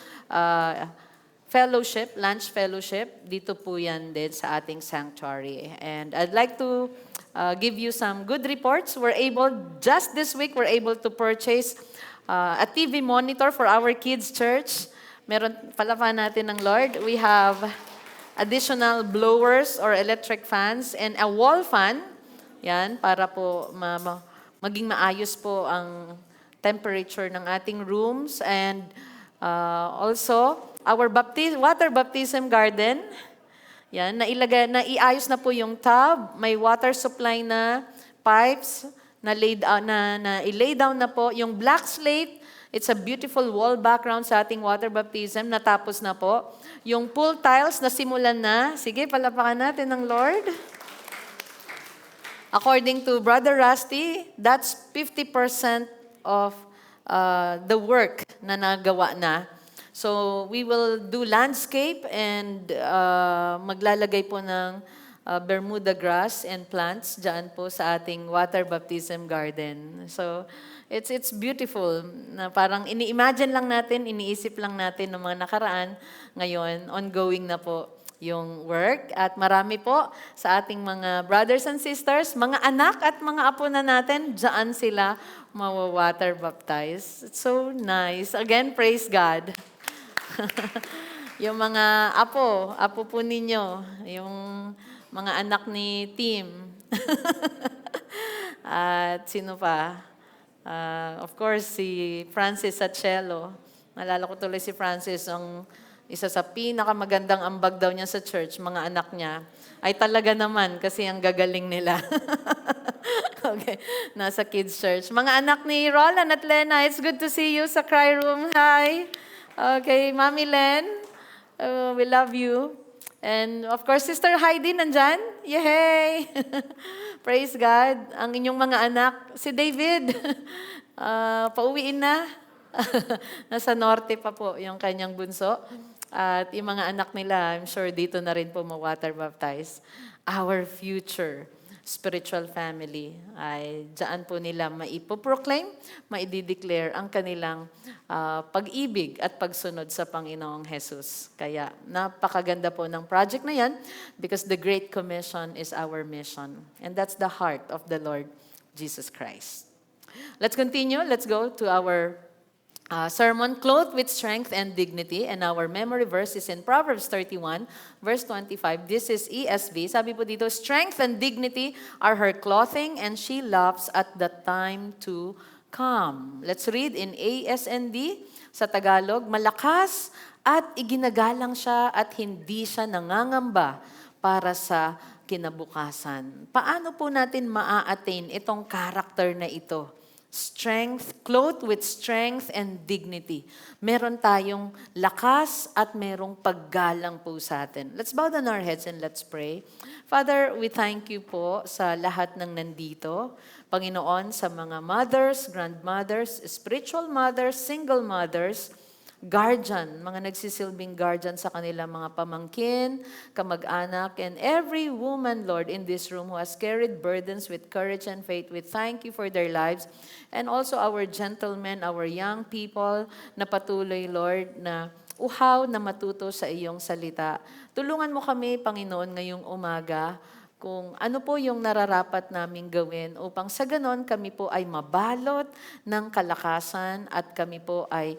fellowship, lunch fellowship. Dito po yan din sa ating sanctuary. And I'd like to give you some good reports. Just this week, we're able to purchase a TV monitor for our kids' church. Meron, palapan natin ng Lord. We have additional blowers or electric fans and a wall fan. Yan, para po maging maayos po ang temperature ng ating rooms. And also, our water baptism garden. Yan, naiayos na po yung tub. May water supply na pipes na i-lay down na po. Yung black slate, it's a beautiful wall background sa ating water baptism. Natapos na po. Yung pool tiles, nasimulan na. Sige, palapakan natin ng Lord. According to Brother Rusty, that's 50% of the work na nagawa na. So, we will do landscape and maglalagay po ng Bermuda grass and plants dyan po sa ating water baptism garden. So, it's beautiful. Na parang ini-imagine lang natin, iniisip lang natin ng mga nakaraan. Ngayon, ongoing na po yung work. At marami po sa ating mga brothers and sisters, mga anak at mga apo na natin, dyan sila mawa-water baptize. It's so nice. Again, praise God. Yung mga apo po ninyo, yung mga anak ni Tim. At sino pa? Of course, si Francis at Cello. Naalala ko tuloy si Francis, ang isa sa pinakamagandang ambag daw niya sa church, mga anak niya, ay talaga naman kasi ang gagaling nila. Okay, nasa kids church. Mga anak ni Roland at Lena, it's good to see you sa cry room. Hi. Okay, Mami Len, we love you. And of course, Sister Heidi nandyan. Yay! Praise God. Ang inyong mga anak, si David, pauwiin na. Nasa norte pa po yung kanyang bunso. At yung mga anak nila, I'm sure dito na rin po ma-water baptize. Our future spiritual family ay dyan po nila maipoproclaim, maidideclare ang kanilang pag-ibig at pagsunod sa Panginoong Jesus. Kaya napakaganda po ng project na yan because the Great Commission is our mission. And that's the heart of the Lord Jesus Christ. Let's continue. Let's go to our sermon, Clothed with Strength and Dignity. And our memory verse is in Proverbs 31, verse 25. This is ESV. Sabi po dito, strength and dignity are her clothing, and she laughs at the time to come. Let's read in ASND sa Tagalog. Malakas at iginagalang siya at hindi siya nangangamba para sa kinabukasan. Paano po natin maa-attain itong character na ito? Strength, clothed with strength and dignity. Meron tayong lakas at merong paggalang po sa atin. Let's bow down our heads and let's pray. Father, we thank you po sa lahat ng nandito. Panginoon, sa mga mothers, grandmothers, spiritual mothers, single mothers, guardian, mga nagsisilbing guardian sa kanilang mga pamangkin, kamag-anak, and every woman, Lord, in this room who has carried burdens with courage and faith. We thank you for their lives. And also our gentlemen, our young people na patuloy, Lord, na uhaw na matuto sa iyong salita. Tulungan mo kami, Panginoon, ngayong umaga, kung ano po yung nararapat naming gawin upang sa ganon kami po ay mabalot ng kalakasan at kami po ay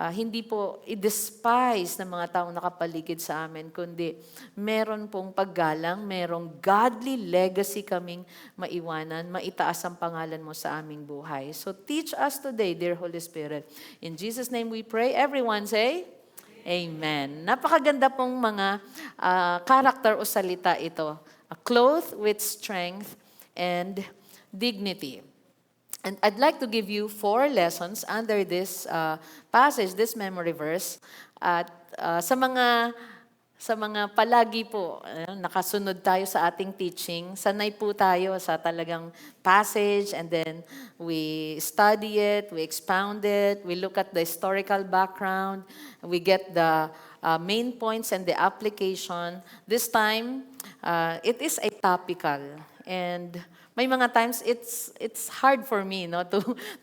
hindi po i-despise ng mga taong nakapaligid sa amin, kundi meron pong paggalang, merong godly legacy kaming maiwanan, maitaas ang pangalan mo sa aming buhay. So teach us today, dear Holy Spirit. In Jesus' name we pray. Everyone say, Amen. Napakaganda pong mga character o salita ito. Clothed with strength and dignity. And I'd like to give you 4 lessons under this passage, this memory verse. At sa mga palagi po, nakasunod tayo sa ating teaching, sanay po tayo sa talagang passage and then we study it, we expound it, we look at the historical background, we get the main points and the application. This time, it is a topical and may mga times it's hard for me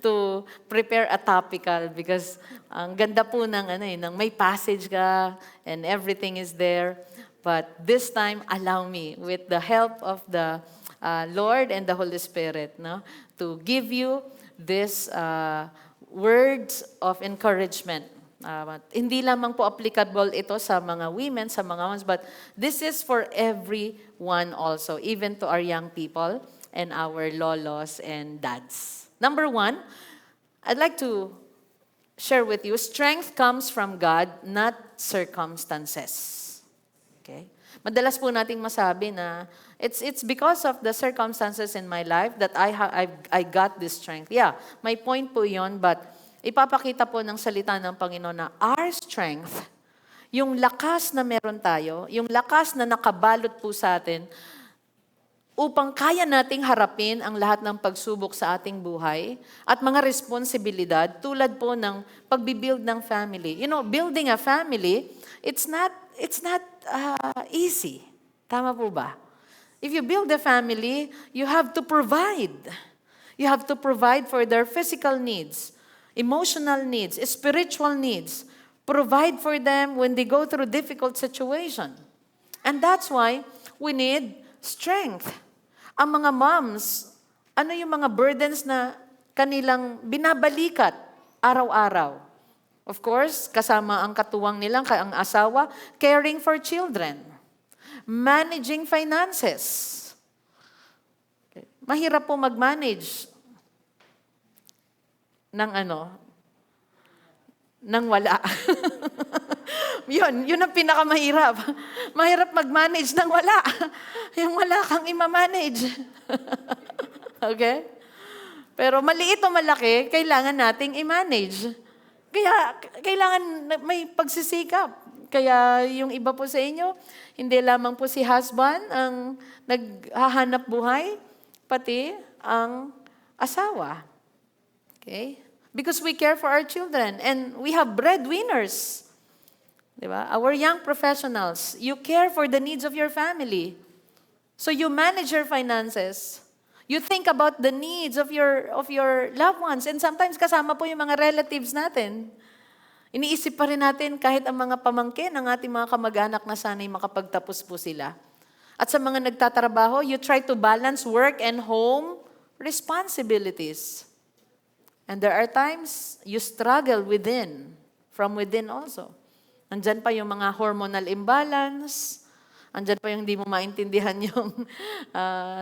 to prepare a topical because ang ganda po ng may passage ka and everything is there. But this time allow me with the help of the Lord and the Holy Spirit to give you this words of encouragement. Hindi lamang po applicable ito sa mga women, sa mga moms, but this is for everyone also, even to our young people and our lolos and dads. Number 1, I'd like to share with you, strength comes from God, not circumstances. Okay? Madalas po nating masabi na It's because of the circumstances in my life that I got this strength. Yeah, may point po yon, but ipapakita po ng salita ng Panginoon na our strength, yung lakas na meron tayo, yung lakas na nakabalot po sa atin, upang kaya nating harapin ang lahat ng pagsubok sa ating buhay at mga responsibilidad tulad po ng pagbibuild ng family. You know, building a family, it's not easy. Tama po ba? If you build a family, you have to provide. You have to provide for their physical needs, emotional needs, spiritual needs. Provide for them when they go through difficult situation. And that's why we need strength. Ang mga moms, ano yung mga burdens na kanilang binabalikat araw-araw? Of course, kasama ang katuwang nilang, ang asawa, caring for children, managing finances. Mahirap po mag-manage ng wala. Yun ang pinakamahirap. Mahirap mag-manage ng wala. Yung wala kang ima-manage. Okay? Pero maliit o malaki, kailangan nating i-manage. Kaya kailangan may pagsisikap. Kaya yung iba po sa inyo, hindi lamang po si husband ang naghahanap buhay, pati ang asawa. Okay? Because we care for our children and we have breadwinners. Diba? Our young professionals, you care for the needs of your family. So you manage your finances. You think about the needs of your loved ones. And sometimes kasama po yung mga relatives natin. Iniisip pa rin natin kahit ang mga pamangkin, ang ating mga kamag-anak na sana'y makapagtapos po sila. At sa mga nagtatrabaho, you try to balance work and home responsibilities. And there are times you struggle from within also. Andyan pa yung mga hormonal imbalance, andyan pa yung hindi mo maintindihan yung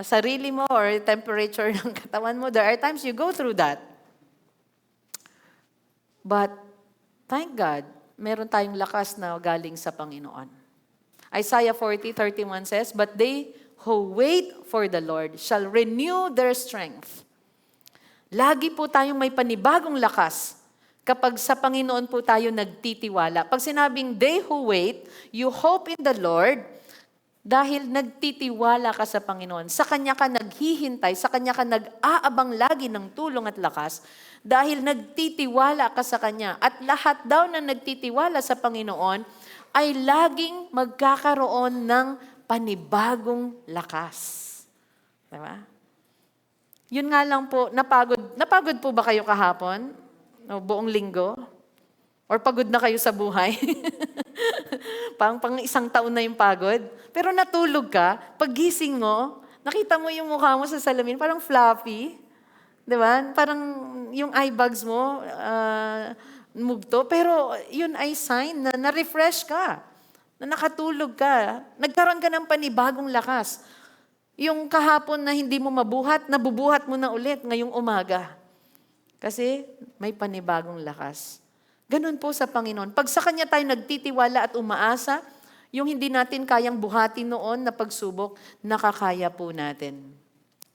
sarili mo or temperature ng katawan mo. There are times you go through that. But thank God, meron tayong lakas na galing sa Panginoon. Isaiah 40:31 says, "But they who wait for the Lord shall renew their strength." Lagi po tayong may panibagong lakas kapag sa Panginoon po tayo nagtitiwala. Pag sinabing they who wait, you hope in the Lord dahil nagtitiwala ka sa Panginoon. Sa Kanya ka naghihintay, sa Kanya ka nag-aabang lagi ng tulong at lakas dahil nagtitiwala ka sa Kanya. At lahat daw na nagtitiwala sa Panginoon ay laging magkakaroon ng panibagong lakas. Diba? Yun nga lang po, napagod po ba kayo kahapon? O buong linggo? Or pagod na kayo sa buhay? pang isang taon na yung pagod? Pero natulog ka, paggising mo, nakita mo yung mukha mo sa salamin, parang fluffy. Di ba? Parang yung eye bags mo, mugto. Pero yun ay sign na na-refresh ka, na nakatulog ka, nagkaroon ka ng panibagong lakas. Yung kahapon na hindi mo mabuhat, nabubuhat mo na ulit ngayong umaga. Kasi may panibagong lakas. Ganun po sa Panginoon. Pag sa Kanya tayo nagtitiwala at umaasa, yung hindi natin kayang buhatin noon na pagsubok, nakakaya po natin.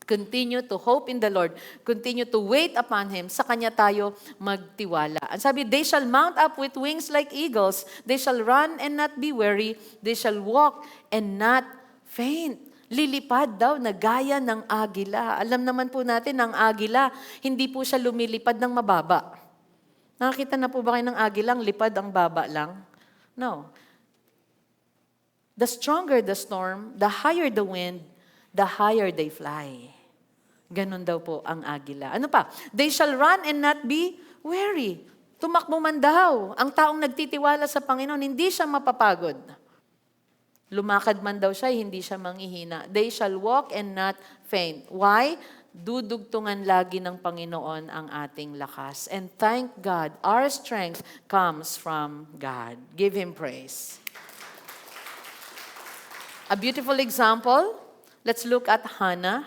Continue to hope in the Lord. Continue to wait upon Him. Sa Kanya tayo magtiwala. Ang sabi, they shall mount up with wings like eagles. They shall run and not be weary. They shall walk and not faint. Lilipad daw na gaya ng agila. Alam naman po natin, ang agila, hindi po siya lumilipad ng mababa. Nakakita na po ba kayo ng agila, ang lipad, ang baba lang? No. The stronger the storm, the higher the wind, the higher they fly. Ganon daw po ang agila. Ano pa? They shall run and not be weary. Tumakbo man daw. Ang taong nagtitiwala sa Panginoon, hindi siya mapapagod. Lumakad man daw siya, hindi siya manghihina. They shall walk and not faint. Why? Dudugtungan lagi ng Panginoon ang ating lakas. And thank God, our strength comes from God. Give Him praise. A beautiful example, let's look at Hannah.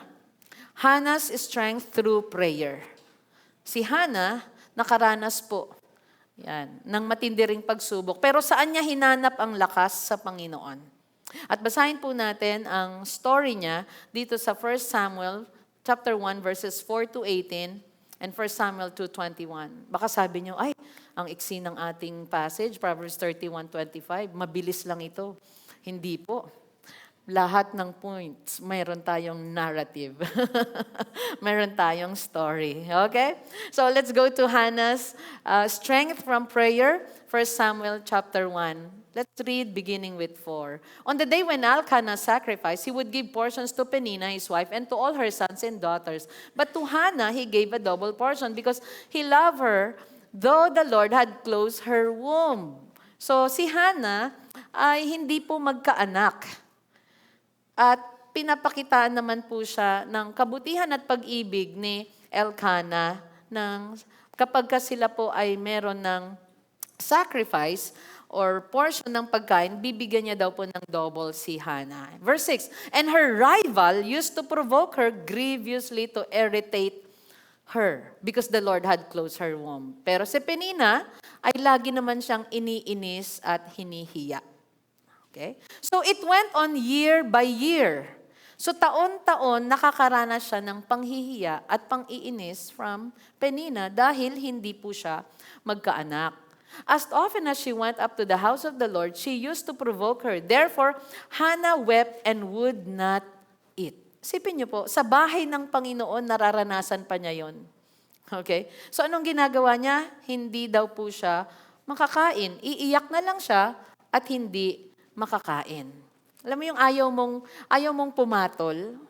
Hannah's strength through prayer. Si Hannah, nakaranas po ng matindi ring pagsubok. Pero saan niya hinanap ang lakas? Sa Panginoon. At basahin po natin ang story niya dito sa 1 Samuel chapter 1 verses 4 to 18 and 1 Samuel 2:21. Baka sabi niyo, ay, ang iksi ng ating passage, Proverbs 31:25, mabilis lang ito. Hindi po. Lahat ng points, mayroon tayong narrative. Mayroon tayong story. Okay? So let's go to Hannah's strength from prayer, 1 Samuel chapter 1. Let's read beginning with 4. On the day when Elkanah sacrificed, he would give portions to Peninnah, his wife, and to all her sons and daughters. But to Hannah, he gave a double portion because he loved her, though the Lord had closed her womb. So si Hannah ay hindi po magkaanak. At pinapakitaan naman po siya ng kabutihan at pag-ibig ni Elkanah kapag sila po ay meron ng sacrifice or portion ng pagkain, bibigyan niya daw po ng double si Hannah. Verse 6, and her rival used to provoke her grievously to irritate her because the Lord had closed her womb. Pero si Peninnah ay lagi naman siyang iniinis at hinihiya. Okay? So it went on year by year. So taon-taon nakakaranas siya ng panghihiya at pang-iinis from Peninnah dahil hindi po siya magkaanak. As often as she went up to the house of the Lord, she used to provoke her. Therefore, Hannah wept and would not eat. Sipin niyo po, sa bahay ng Panginoon, nararanasan pa niya yon. Okay? So anong ginagawa niya? Hindi daw po siya makakain. Iiyak na lang siya at hindi makakain. Alam mo yung ayaw mong pumatol.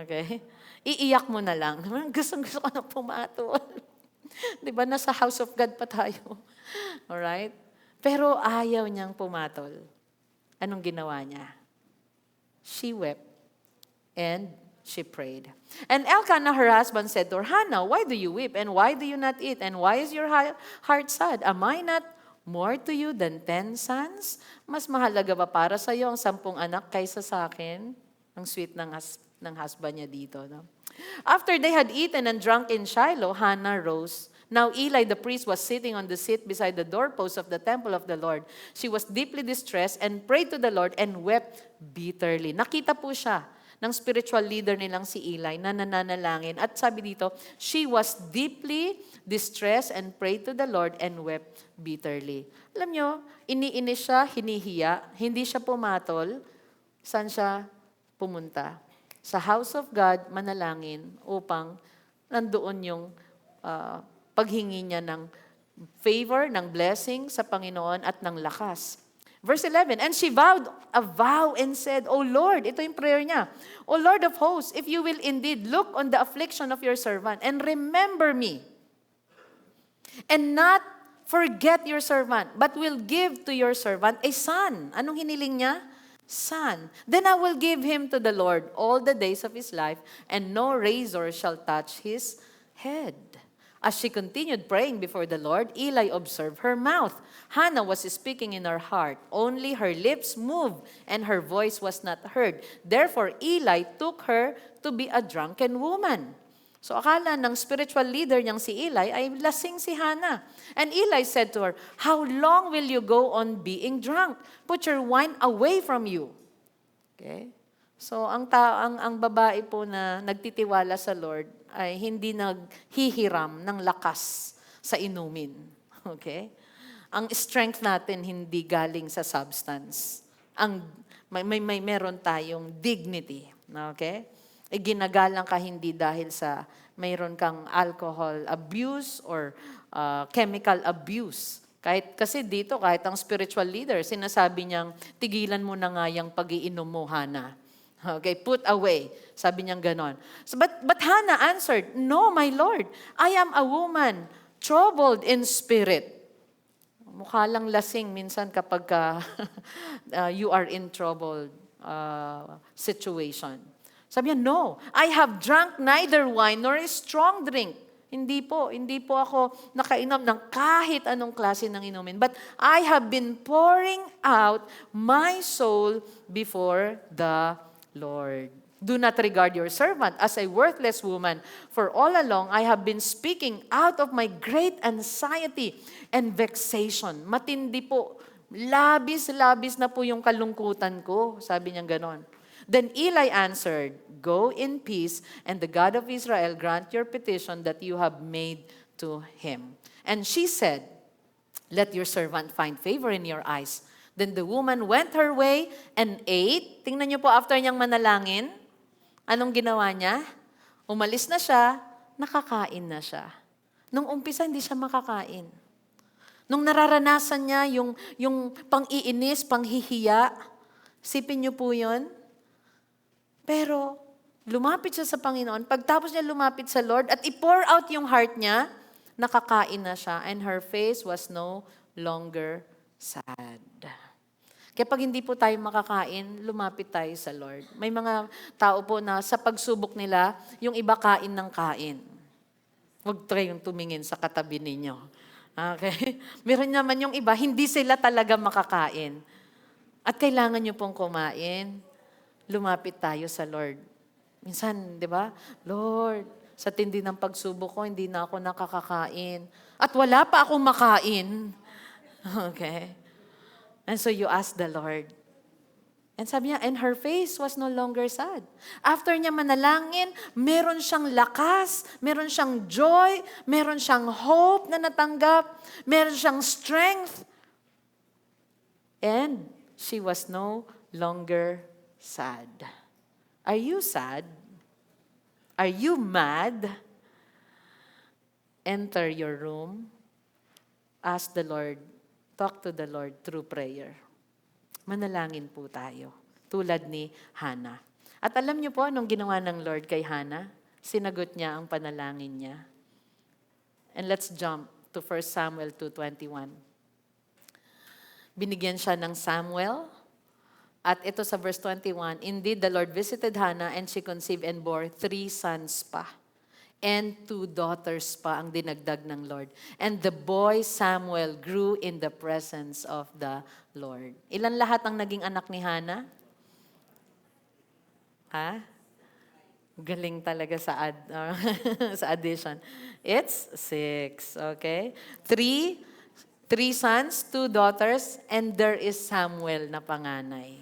Okay? Iiyak mo na lang. Gusto ko na pumatol. 'Di ba? Nasa house of God pa tayo. Alright? Pero ayaw niyang pumatol. Anong ginawa niya? She wept and she prayed. And Elkanah, her husband, said to her, Hannah, why do you weep? And why do you not eat? And why is your heart sad? Am I not more to you than 10 sons? Mas mahalaga ba para sa iyo ang 10 anak kaysa sa akin? Ang sweet ng husband niya dito. No? After they had eaten and drunk in Shiloh, Hannah rose. Now Eli the priest was sitting on the seat beside the doorpost of the temple of the Lord. She was deeply distressed and prayed to the Lord and wept bitterly. Nakita po siya ng spiritual leader nilang si Eli na nananalangin. At sabi dito, she was deeply distressed and prayed to the Lord and wept bitterly. Alam nyo, iniinis siya, hinihiya, hindi siya pumatol. Saan siya pumunta? Sa house of God, manalangin upang nandoon yung paghingi niya ng favor, ng blessing sa Panginoon at ng lakas. Verse 11, and she vowed a vow and said, O Lord, ito yung prayer niya, O Lord of hosts, if you will indeed look on the affliction of your servant and remember me, and not forget your servant, but will give to your servant a son. Anong hiniling niya? Son. Then I will give him to the Lord all the days of his life, and no razor shall touch his head. As she continued praying before the Lord, Eli observed her mouth. Hannah was speaking in her heart. Only her lips moved, and her voice was not heard. Therefore, Eli took her to be a drunken woman. So akala ng spiritual leader niyang si Eli ay lasing si Hannah. And Eli said to her, How long will you go on being drunk? Put your wine away from you. Okay? So ang babae po na nagtitiwala sa Lord ay hindi naghihiram ng lakas sa inumin. Okay? Ang strength natin hindi galing sa substance. Meron tayong dignity. Okay? Ginagalang ka hindi dahil sa mayroon kang alcohol abuse or chemical abuse. Kasi dito, kahit ang spiritual leader, sinasabi niyang, tigilan mo na nga yung pag-iinom mo, Hannah. Okay, put away. Sabi niyang ganon. So, but Hannah answered, No, my Lord, I am a woman troubled in spirit. Mukha lang lasing minsan kapag you are in troubled situation. Sabi niya, No, I have drunk neither wine nor a strong drink. Hindi po ako nakainom ng kahit anong klase ng inumin. But I have been pouring out my soul before the Lord. Do not regard your servant as a worthless woman, for all along I have been speaking out of my great anxiety and vexation. Matindi po Labis-labis na po yung kalungkutan ko. Sabi niya ganon. Then Eli answered, "Go in peace, and the God of Israel grant your petition that you have made to him." And she said, "Let your servant find favor in your eyes." Then the woman went her way and ate. Tingnan niyo po, after niyang manalangin, anong ginawa niya? Umalis na siya, nakakain na siya. Nung umpisa, hindi siya makakain. Nung nararanasan niya yung pang-iinis, panghihiya, sipin niyo po yun. Pero lumapit siya sa Panginoon. Pagtapos niya lumapit sa Lord at i-pour out yung heart niya, nakakain na siya and her face was no longer sad. Kaya pag hindi po tayo makakain, lumapit tayo sa Lord. May mga tao po na sa pagsubok nila, yung iba kain ng kain. Huwag tayong tumingin sa katabi ninyo. Okay? Meron naman yung iba, hindi sila talaga makakain. At kailangan nyo pong kumain. Lumapit tayo sa Lord. Minsan, di ba? Lord, sa tindi ng pagsubok ko, hindi na ako nakakakain. At wala pa akong makain. Okay? And so you ask the Lord. And sabi niya, and her face was no longer sad. After niya manalangin, meron siyang lakas, meron siyang joy, meron siyang hope na natanggap, meron siyang strength. And she was no longer sad. Are you sad? Are you mad? Enter your room. Ask the Lord. Talk to the Lord through prayer. Manalangin po tayo. Tulad ni Hannah. At alam niyo po anong ginawa ng Lord kay Hannah? Sinagot niya ang panalangin niya. And let's jump to 1 Samuel 2:21. Binigyan siya ng Samuel. At ito sa verse 21, "Indeed, the Lord visited Hannah and she conceived and bore 3 sons pa. And 2 daughters pa ang dinagdag ng Lord. And the boy Samuel grew in the presence of the Lord." Ilan lahat ang naging anak ni Hannah? Ha? Galing talaga sa sa addition. It's 6, okay? 3 sons, 2 daughters, and there is Samuel na panganay.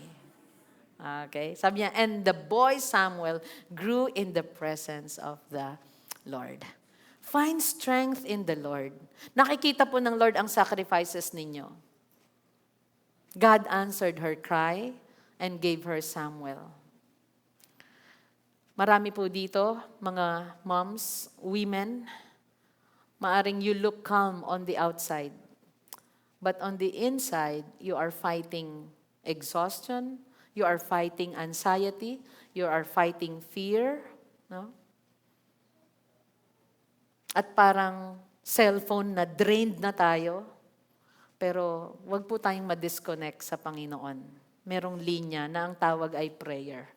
Okay? Sabi niya, and the boy Samuel grew in the presence of the Lord. Find strength in the Lord. Nakikita po ng Lord ang sacrifices ninyo. God answered her cry and gave her Samuel. Marami po dito, mga moms, women, maaring you look calm on the outside. But on the inside, you are fighting exhaustion, you are fighting anxiety, you are fighting fear, no? At parang cellphone na drained na tayo, pero wag po tayong ma-disconnect sa Panginoon. Merong linya na ang tawag ay prayer.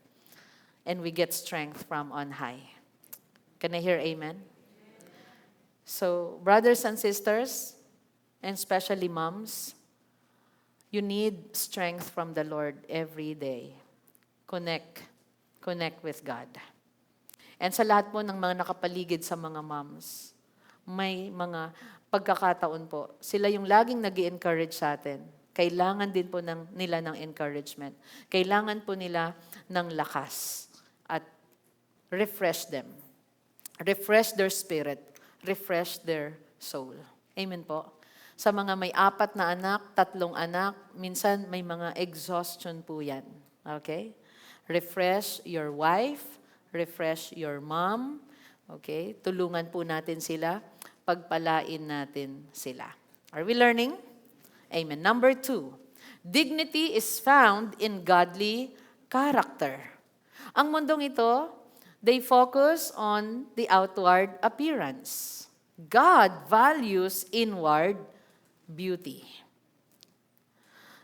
And we get strength from on high. Can I hear amen? So, brothers and sisters, and especially moms, you need strength from the Lord every day. Connect with God. And sa lahat po ng mga nakapaligid sa mga moms, may mga pagkakataon po, sila yung laging nag-i-encourage sa atin. Kailangan din po nila ng encouragement. Kailangan po nila ng lakas. At refresh them. Refresh their spirit. Refresh their soul. Amen po. Sa mga may 4 na anak, 3 anak, minsan may mga exhaustion po yan. Okay? Refresh your wife. Refresh your mom. Okay? Tulungan po natin sila. Pagpalain natin sila. Are we learning? Amen. Number 2, dignity is found in godly character. Ang mundong ito, they focus on the outward appearance. God values inward beauty.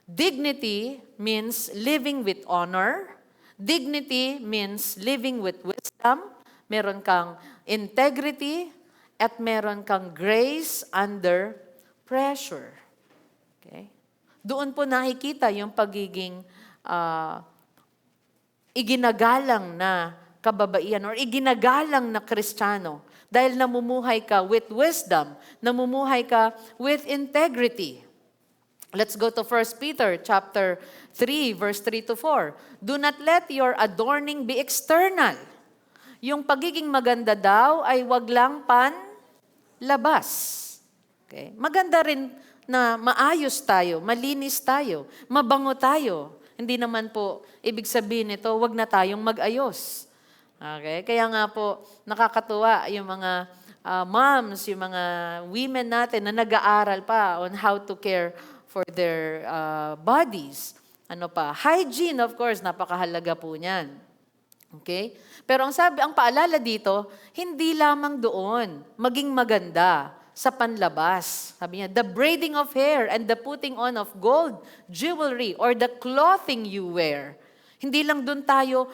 Dignity means living with honor. Dignity means living with wisdom. Meron kang integrity at meron kang grace under pressure. Okay? Doon po nakikita yung pagiging iginagalang na kababaihan or iginagalang na Kristiyano dahil namumuhay ka with wisdom, namumuhay ka with integrity. Let's go to 1 Peter chapter 3, verse 3 to 4. Do not let your adorning be external. Yung pagiging maganda daw ay wag lang panlabas. Okay? Maganda rin na maayos tayo, malinis tayo, mabango tayo. Hindi naman po, ibig sabihin nito, wag na tayong mag-ayos. Okay? Kaya nga po, nakakatuwa yung mga moms, yung mga women natin na nag-aaral pa on how to care for their bodies. Ano pa? Hygiene, of course, napakahalaga po niyan. Okay? Pero ang paalala dito, hindi lamang doon, maging maganda sa panlabas. Sabi niya, the braiding of hair and the putting on of gold, jewelry, or the clothing you wear. Hindi lang doon tayo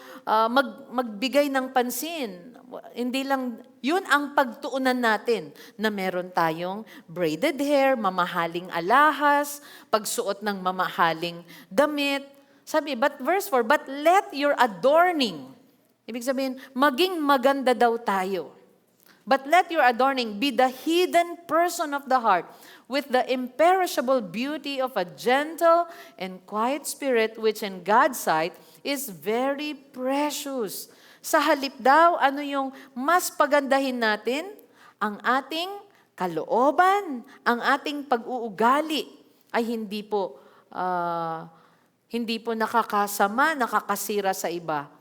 magbigay ng pansin. Hindi lang, yun ang pagtuunan natin na meron tayong braided hair, mamahaling alahas, pagsuot ng mamahaling damit. Sabi, but verse 4, but let your adorning, ibig sabihin, maging maganda daw tayo. But let your adorning be the hidden person of the heart with the imperishable beauty of a gentle and quiet spirit which in God's sight is very precious. Sa halip daw, ano yung mas pagandahin natin? Ang ating kalooban, ang ating pag-uugali ay hindi po nakakasama, nakakasira sa iba.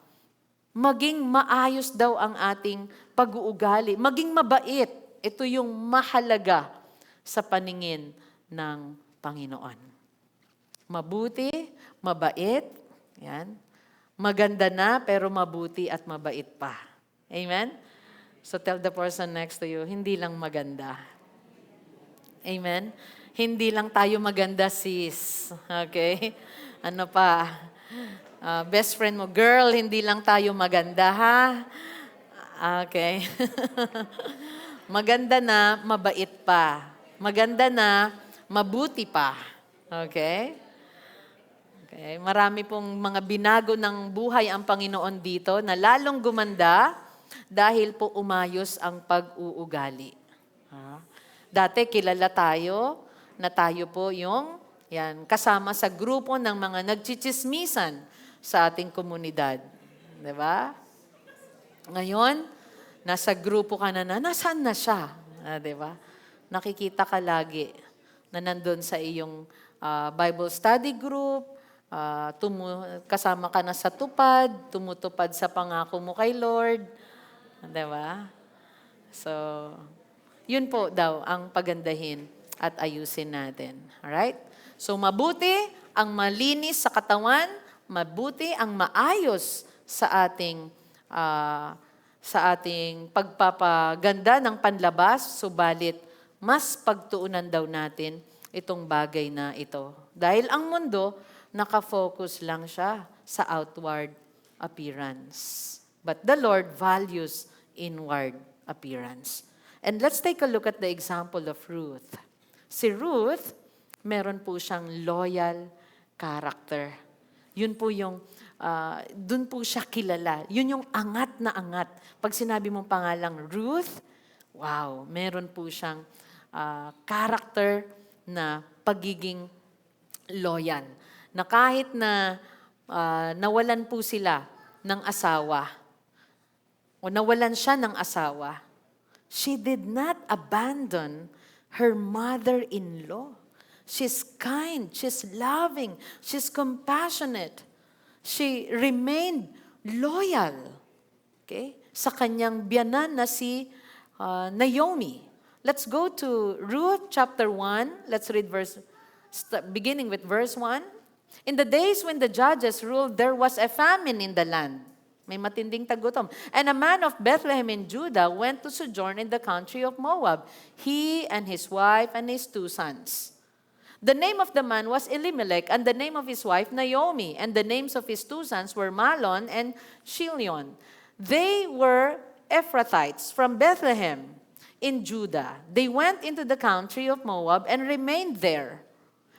Maging maayos daw ang ating pag-uugali. Maging mabait. Ito yung mahalaga sa paningin ng Panginoon. Mabuti, mabait, yan. Maganda na, pero mabuti at mabait pa. Amen? So tell the person next to you, hindi lang maganda. Amen? Hindi lang tayo maganda, sis. Okay? Ano pa? Best friend mo, girl, hindi lang tayo maganda, ha? Okay. Maganda na, mabait pa. Maganda na, mabuti pa. Okay? Okay. Marami pong mga binago ng buhay ang Panginoon dito na lalong gumanda dahil po umayos ang pag-uugali. Dati kilala tayo na tayo po yung kasama sa grupo ng mga nagchichismisan sa ating komunidad. Diba? Ngayon, nasa grupo ka na nasaan na siya? Diba? Nakikita ka lagi na nandun sa iyong Bible study group, kasama ka na sa tupad, tumutupad sa pangako mo kay Lord. Diba? So, yun po daw ang pagandahin at ayusin natin. Alright? So, mabuti ang malinis sa katawan, mabuti ang maayos sa ating pagpapaganda ng panlabas, subalit mas pagtuunan daw natin itong bagay na ito. Dahil ang mundo, nakafocus lang siya sa outward appearance. But the Lord values inward appearance. And let's take a look at the example of Ruth. Si Ruth, meron po siyang loyal character. Yun po yung, dun po siya kilala. Yun yung angat na angat. Pag sinabi mong pangalang Ruth, wow, meron po siyang character na pagiging loyal. Na kahit na nawalan po sila ng asawa, o nawalan siya ng asawa, she did not abandon her mother-in-law. She's kind, she's loving, she's compassionate. She remained loyal, okay, sa kanyang biyanan na si Naomi. Let's go to Ruth chapter 1. Let's read beginning with verse 1. In the days when the judges ruled, there was a famine in the land. May matinding tagutom. And a man of Bethlehem in Judah went to sojourn in the country of Moab, he and his wife and his 2 sons. The name of the man was Elimelech, and the name of his wife Naomi, and the names of his 2 sons were Mahlon and Chilion. They were Ephrathites from Bethlehem in Judah. They went into the country of Moab and remained there.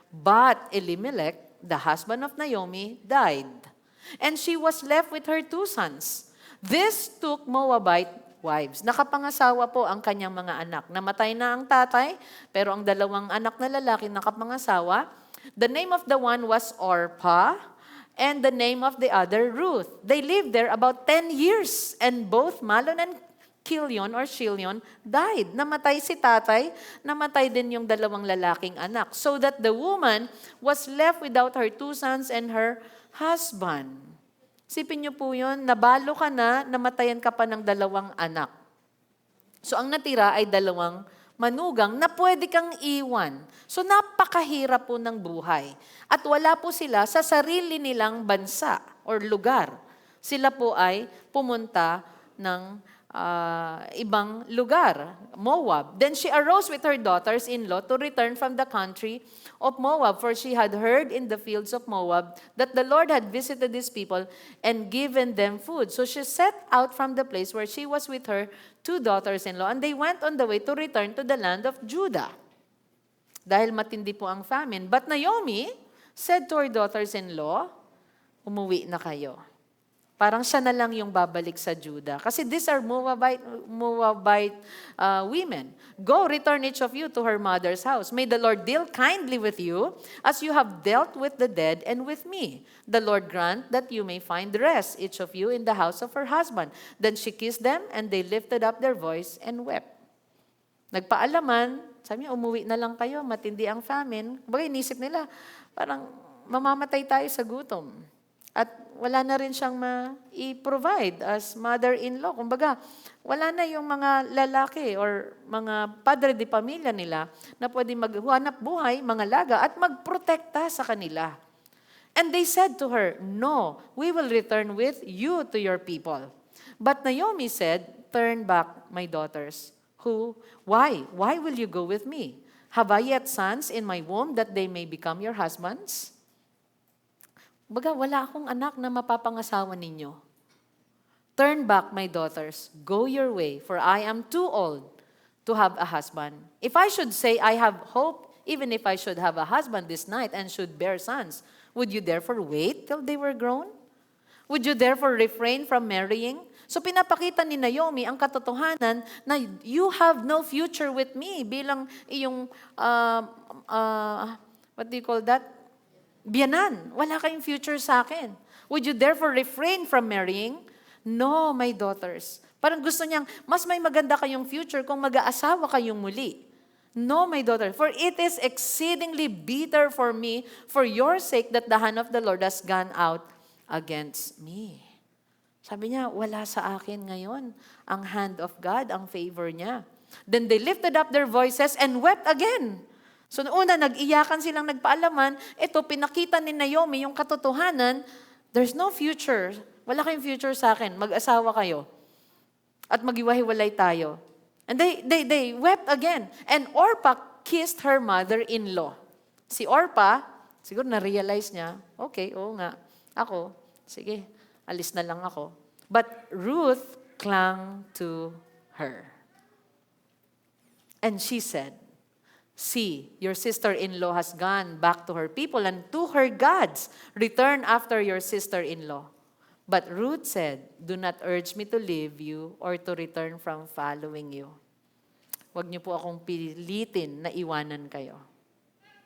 But Elimelech, the husband of Naomi, died. And she was left with her 2 sons. This took Moabite wives. Nakapangasawa po ang kanyang mga anak. Namatay na ang tatay, pero ang 2 anak na lalaki nakapangasawa. The name of the one was Orpah, and the name of the other Ruth. They lived there about 10 years, and both Malon and Chilion died. Namatay si tatay, namatay din yung dalawang lalaking anak. So that the woman was left without her 2 sons and her husband. Sipin niyo po yun, nabalo ka na, namatayan ka pa ng 2 anak. So ang natira ay 2 manugang na pwede kang iwan. So napakahirap po ng buhay. At wala po sila sa sarili nilang bansa or lugar. Sila po ay pumunta ng ibang lugar, Moab. Then she arose with her daughters-in-law to return from the country of Moab, for she had heard in the fields of Moab that the Lord had visited these people and given them food. So she set out from the place where she was with her 2 daughters-in-law, and they went on the way to return to the land of Judah. Dahil matindi po ang famine. But Naomi said to her daughters-in-law, umuwi na kayo. Parang siya na lang yung babalik sa Judah. Kasi these are Moabite women. Go, return each of you to her mother's house. May the Lord deal kindly with you as you have dealt with the dead and with me. The Lord grant that you may find rest, each of you, in the house of her husband. Then she kissed them, and they lifted up their voice and wept. Nagpaalaman, sabi niya, umuwi na lang kayo, matindi ang famine. Bagay, inisip nila, parang mamamatay tayo sa gutom. At wala na rin siyang ma-i-provide as mother-in-law. Kumbaga, wala na yung mga lalaki or mga padre de pamilya nila na pwede maghanap buhay, mga laga, at magprotekta sa kanila. And they said to her, "No, we will return with you to your people." But Naomi said, "Turn back, my daughters." Why? Why will you go with me? Have I yet sons in my womb that they may become your husbands? Baga, wala akong anak na mapapangasawa ninyo. Turn back, my daughters. Go your way, for I am too old to have a husband. If I should say I have hope, even if I should have a husband this night and should bear sons, would you therefore wait till they were grown? Would you therefore refrain from marrying? So pinapakita ni Naomi ang katotohanan na you have no future with me bilang iyong, what do you call that? Biyanan. Wala kayong future sa akin. Would you therefore refrain from marrying? No, my daughters. Parang gusto niyang, mas may maganda kayong future kung mag-aasawa kayong muli. No, my daughter, for it is exceedingly bitter for me, for your sake, that the hand of the Lord has gone out against me. Sabi niya, wala sa akin ngayon ang hand of God, ang favor niya. Then they lifted up their voices and wept again. So una, nag-iyakan silang nagpaalaman, ito, pinakita ni Naomi yung katotohanan, there's no future. Wala kayong future sa akin. Mag-asawa kayo. At mag-iwahiwalay tayo. And they wept again. And Orpah kissed her mother-in-law. Si Orpah, siguro na-realize niya, okay, oo nga, ako, sige, alis na lang ako. But Ruth clung to her. And she said, "See, your sister-in-law has gone back to her people and to her gods. Return after your sister-in-law." But Ruth said, "Do not urge me to leave you or to return from following you." Huwag niyo po akong pilitin na iwanan kayo.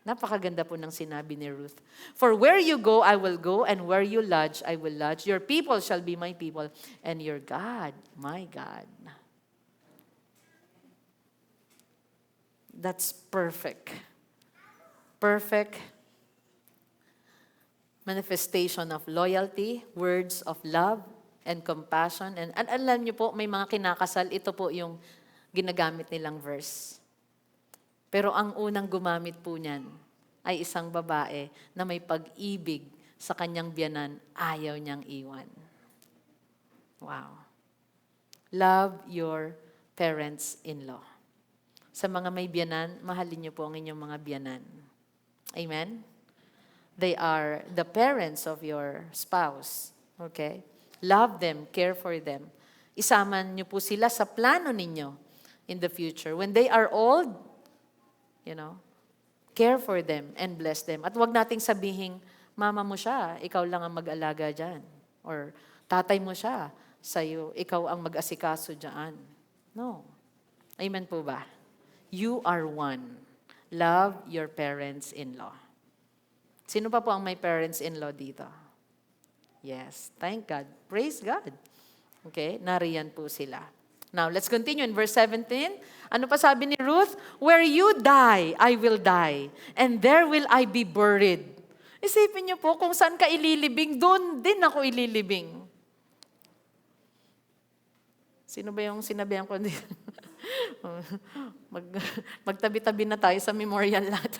Napakaganda po ng sinabi ni Ruth. "For where you go, I will go, and where you lodge, I will lodge. Your people shall be my people, and your God, my God." That's perfect. Perfect manifestation of loyalty, words of love, and compassion. And alam niyo po, may mga kinakasal, ito po yung ginagamit nilang verse. Pero ang unang gumamit po niyan ay isang babae na may pag-ibig sa kanyang biyanan, ayaw niyang iwan. Wow. Love your parents-in-law. Sa mga may biyanan, mahalin niyo po ang inyong mga biyanan. Amen? They are the parents of your spouse. Okay? Love them, care for them. Isama niyo po sila sa plano ninyo in the future. When they are old, care for them and bless them. At huwag nating sabihin, mama mo siya, ikaw lang ang mag-alaga dyan. Or tatay mo siya, sa'yo, ikaw ang mag-asikaso dyan. No. Amen po ba? You are one. Love your parents-in-law. Sino pa po ang may parents-in-law dito? Yes, thank God. Praise God. Okay, nariyan po sila. Now, let's continue in verse 17. Ano pa sabi ni Ruth? Where you die, I will die, and there will I be buried. Isipin niyo po, kung saan ka ililibing, doon din ako ililibing. Sino ba yung sinabihan ko dito? Magtabi-tabi na tayo sa memorial lot.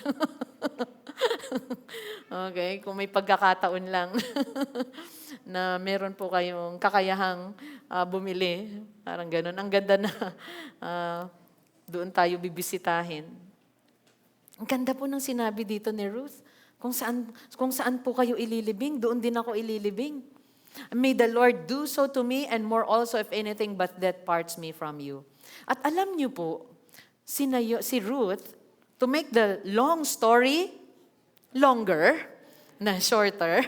Okay, kung may pagkakataon lang na meron po kayong kakayahang bumili, parang ganun. Ang ganda na doon tayo bibisitahin. Ang ganda po ng sinabi dito ni Ruth. Kung saan po kayo ililibing, doon din ako ililibing. May the Lord do so to me and more also if anything but that parts me from you. At alam niyo po, si Ruth, to make the long story longer, na shorter,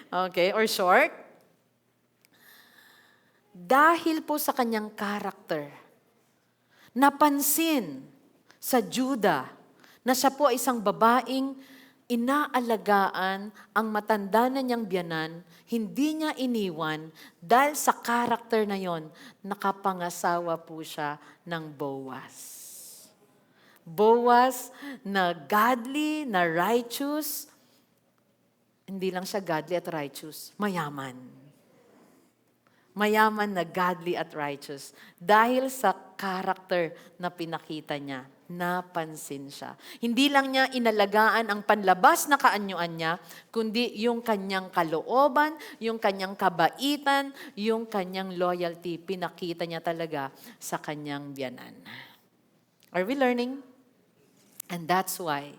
okay, or short, dahil po sa kanyang character, napansin sa Judah na siya po ay isang babaeng inaalagaan ang matanda na niyang biyanan, hindi niya iniwan dahil sa character na yon, nakapangasawa po siya ng Boaz. Boaz na godly, na righteous. Hindi lang siya godly at righteous, mayaman. Mayaman na godly at righteous. Dahil sa character na pinakita niya, napansin siya. Hindi lang niya inalagaan ang panlabas na kaanyuan niya, kundi yung kanyang kalooban, yung kanyang kabaitan, yung kanyang loyalty, pinakita niya talaga sa kanyang biyanan. Are we learning? And that's why,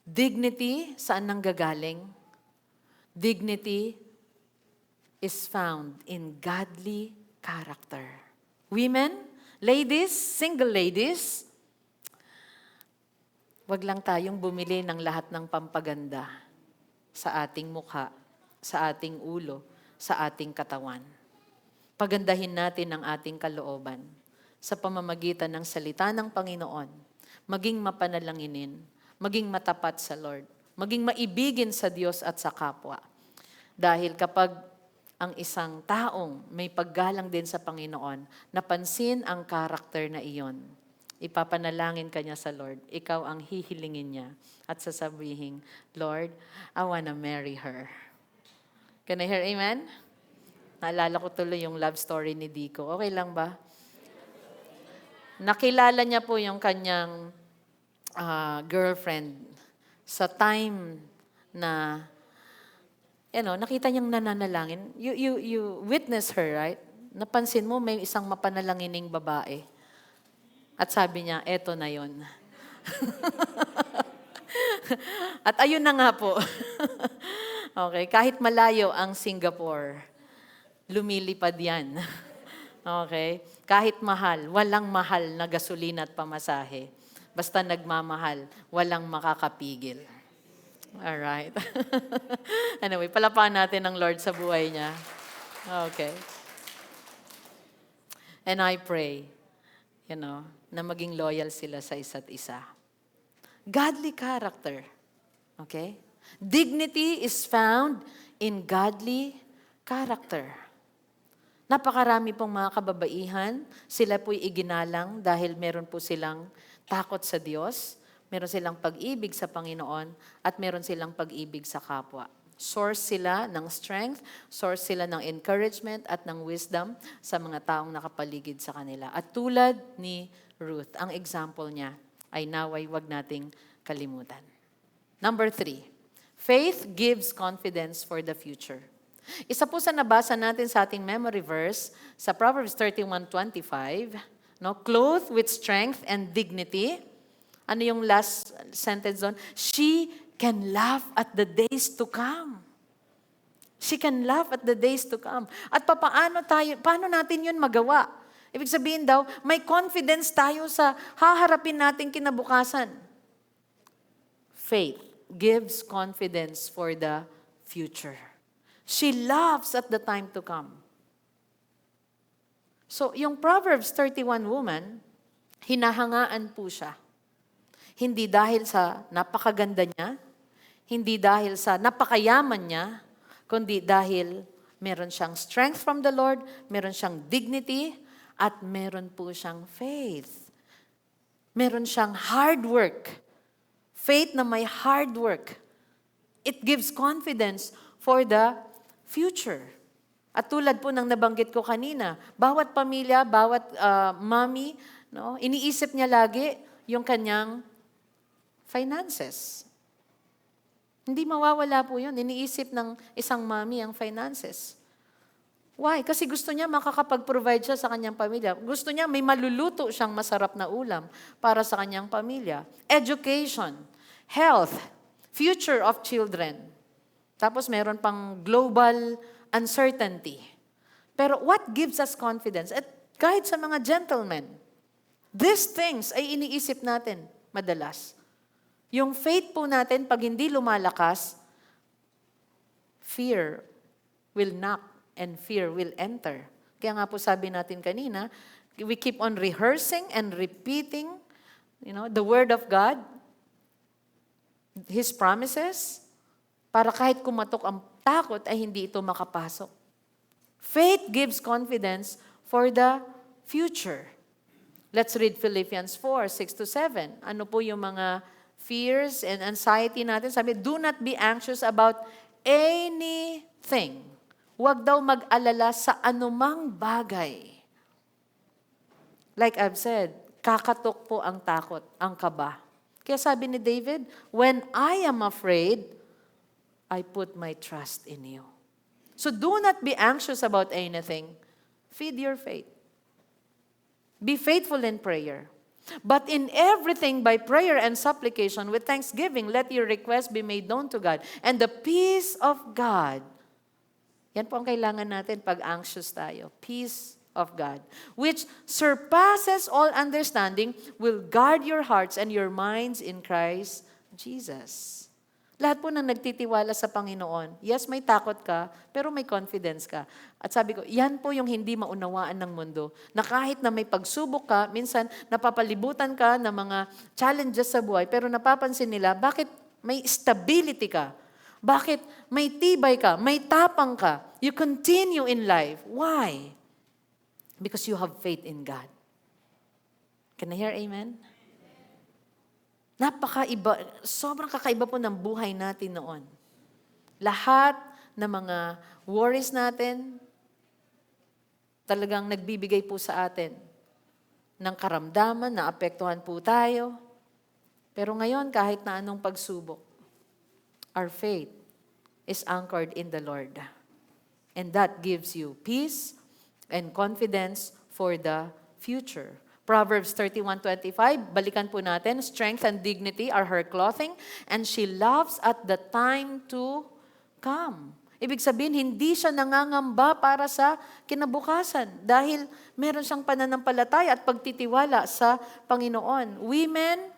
dignity, saan nanggagaling? Dignity is found in godly character. Women, ladies, single ladies, wag lang tayong bumili ng lahat ng pampaganda sa ating mukha, sa ating ulo, sa ating katawan. Pagandahin natin ang ating kalooban sa pamamagitan ng salita ng Panginoon, maging mapanalanginin, maging matapat sa Lord, maging maibigin sa Diyos at sa kapwa. Dahil kapag ang isang taong may paggalang din sa Panginoon, napansin ang karakter na iyon, ipapanalangin ka niya sa Lord, ikaw ang hihilingin niya at sasabihin, Lord, I wanna marry her. Can I hear amen? Naalala ko tuloy yung love story ni Dico. Okay lang ba? Nakilala niya po yung kanyang girlfriend sa time na nakita niyang nananalangin. You witness her, right? Napansin mo may isang mapanalangining babae. At sabi niya, eto na yon. At ayun na nga po. Okay, kahit malayo ang Singapore, lumilipad yan. Okay? Kahit mahal, walang mahal na gasolina at pamasahe. Basta nagmamahal, walang makakapigil. Alright. Anyway, palapakan natin ang Lord sa buhay niya. Okay. And I pray, na maging loyal sila sa isa't isa. Godly character. Okay? Dignity is found in godly character. Napakarami pong mga kababaihan, sila po'y iginalang dahil meron po silang takot sa Diyos, meron silang pag-ibig sa Panginoon, at meron silang pag-ibig sa kapwa. Source sila ng strength, source sila ng encouragement at ng wisdom sa mga taong nakapaligid sa kanila. At tulad ni Ruth, ang example niya ay naway wag nating kalimutan. Number 3, faith gives confidence for the future. Isa po sa nabasa natin sa ating memory verse sa Proverbs 31:25, clothed with strength and dignity. Ano yung last sentence doon? She can laugh at the days to come. She can laugh at the days to come. At paano natin yun magawa? Ibig sabihin daw, may confidence tayo sa haharapin nating kinabukasan. Faith gives confidence for the future. She laughs at the time to come. So, yung Proverbs 31 woman, hinahangaan po siya. Hindi dahil sa napakaganda niya, Hindi dahil sa napakayaman niya, kundi dahil meron siyang strength from the Lord, meron siyang dignity, at meron po siyang faith. Meron siyang hard work. Faith na may hard work. It gives confidence for the future. At tulad po ng nabanggit ko kanina, bawat pamilya, bawat mommy, no, iniisip niya lagi yung kanyang finances. Hindi mawawala po yun. Iniisip ng isang mommy ang finances. Why? Kasi gusto niya makakapag-provide siya sa kanyang pamilya. Gusto niya may maluluto siyang masarap na ulam para sa kanyang pamilya. Education, health, future of children. Tapos meron pang global uncertainty. Pero what gives us confidence? At kahit sa mga gentlemen, these things ay iniisip natin madalas. Yung faith po natin, pag hindi lumalakas, fear will knock and fear will enter. Kaya nga po sabi natin kanina, we keep on rehearsing and repeating, the Word of God, His promises, para kahit kumatok ang takot ay hindi ito makapasok. Faith gives confidence for the future. Let's read Philippians 4:6-7. Ano po yung mga fears and anxiety natin? Sabi, do not be anxious about anything. Huwag daw mag-alala sa anumang bagay. Like I've said, kakatok po ang takot, ang kaba. Kaya sabi ni David, when I am afraid, I put my trust in you. So do not be anxious about anything. Feed your faith. Be faithful in prayer. But in everything by prayer and supplication with thanksgiving, let your requests be made known to God. And the peace of God, yan po ang kailangan natin pag anxious tayo. Peace of God, which surpasses all understanding, will guard your hearts and your minds in Christ Jesus. Lahat po ng nagtitiwala sa Panginoon, yes, may takot ka, pero may confidence ka. At sabi ko, yan po yung hindi maunawaan ng mundo. Na kahit na may pagsubok ka, minsan napapalibutan ka ng mga challenges sa buhay, pero napapansin nila, bakit may stability ka? Bakit may tibay ka? May tapang ka? You continue in life. Why? Because you have faith in God. Can I hear amen? Napakaiba, sobrang kakaiba po ng buhay natin noon. Lahat ng mga worries natin, talagang nagbibigay po sa atin ng karamdaman, naapektuhan po tayo. Pero ngayon, kahit na anong pagsubok, our faith is anchored in the Lord. And that gives you peace and confidence for the future. Proverbs 31:25, balikan po natin, strength and dignity are her clothing, and she laughs at the time to come. Ibig sabihin, hindi siya nangangamba para sa kinabukasan dahil meron siyang pananampalataya at pagtitiwala sa Panginoon. Women,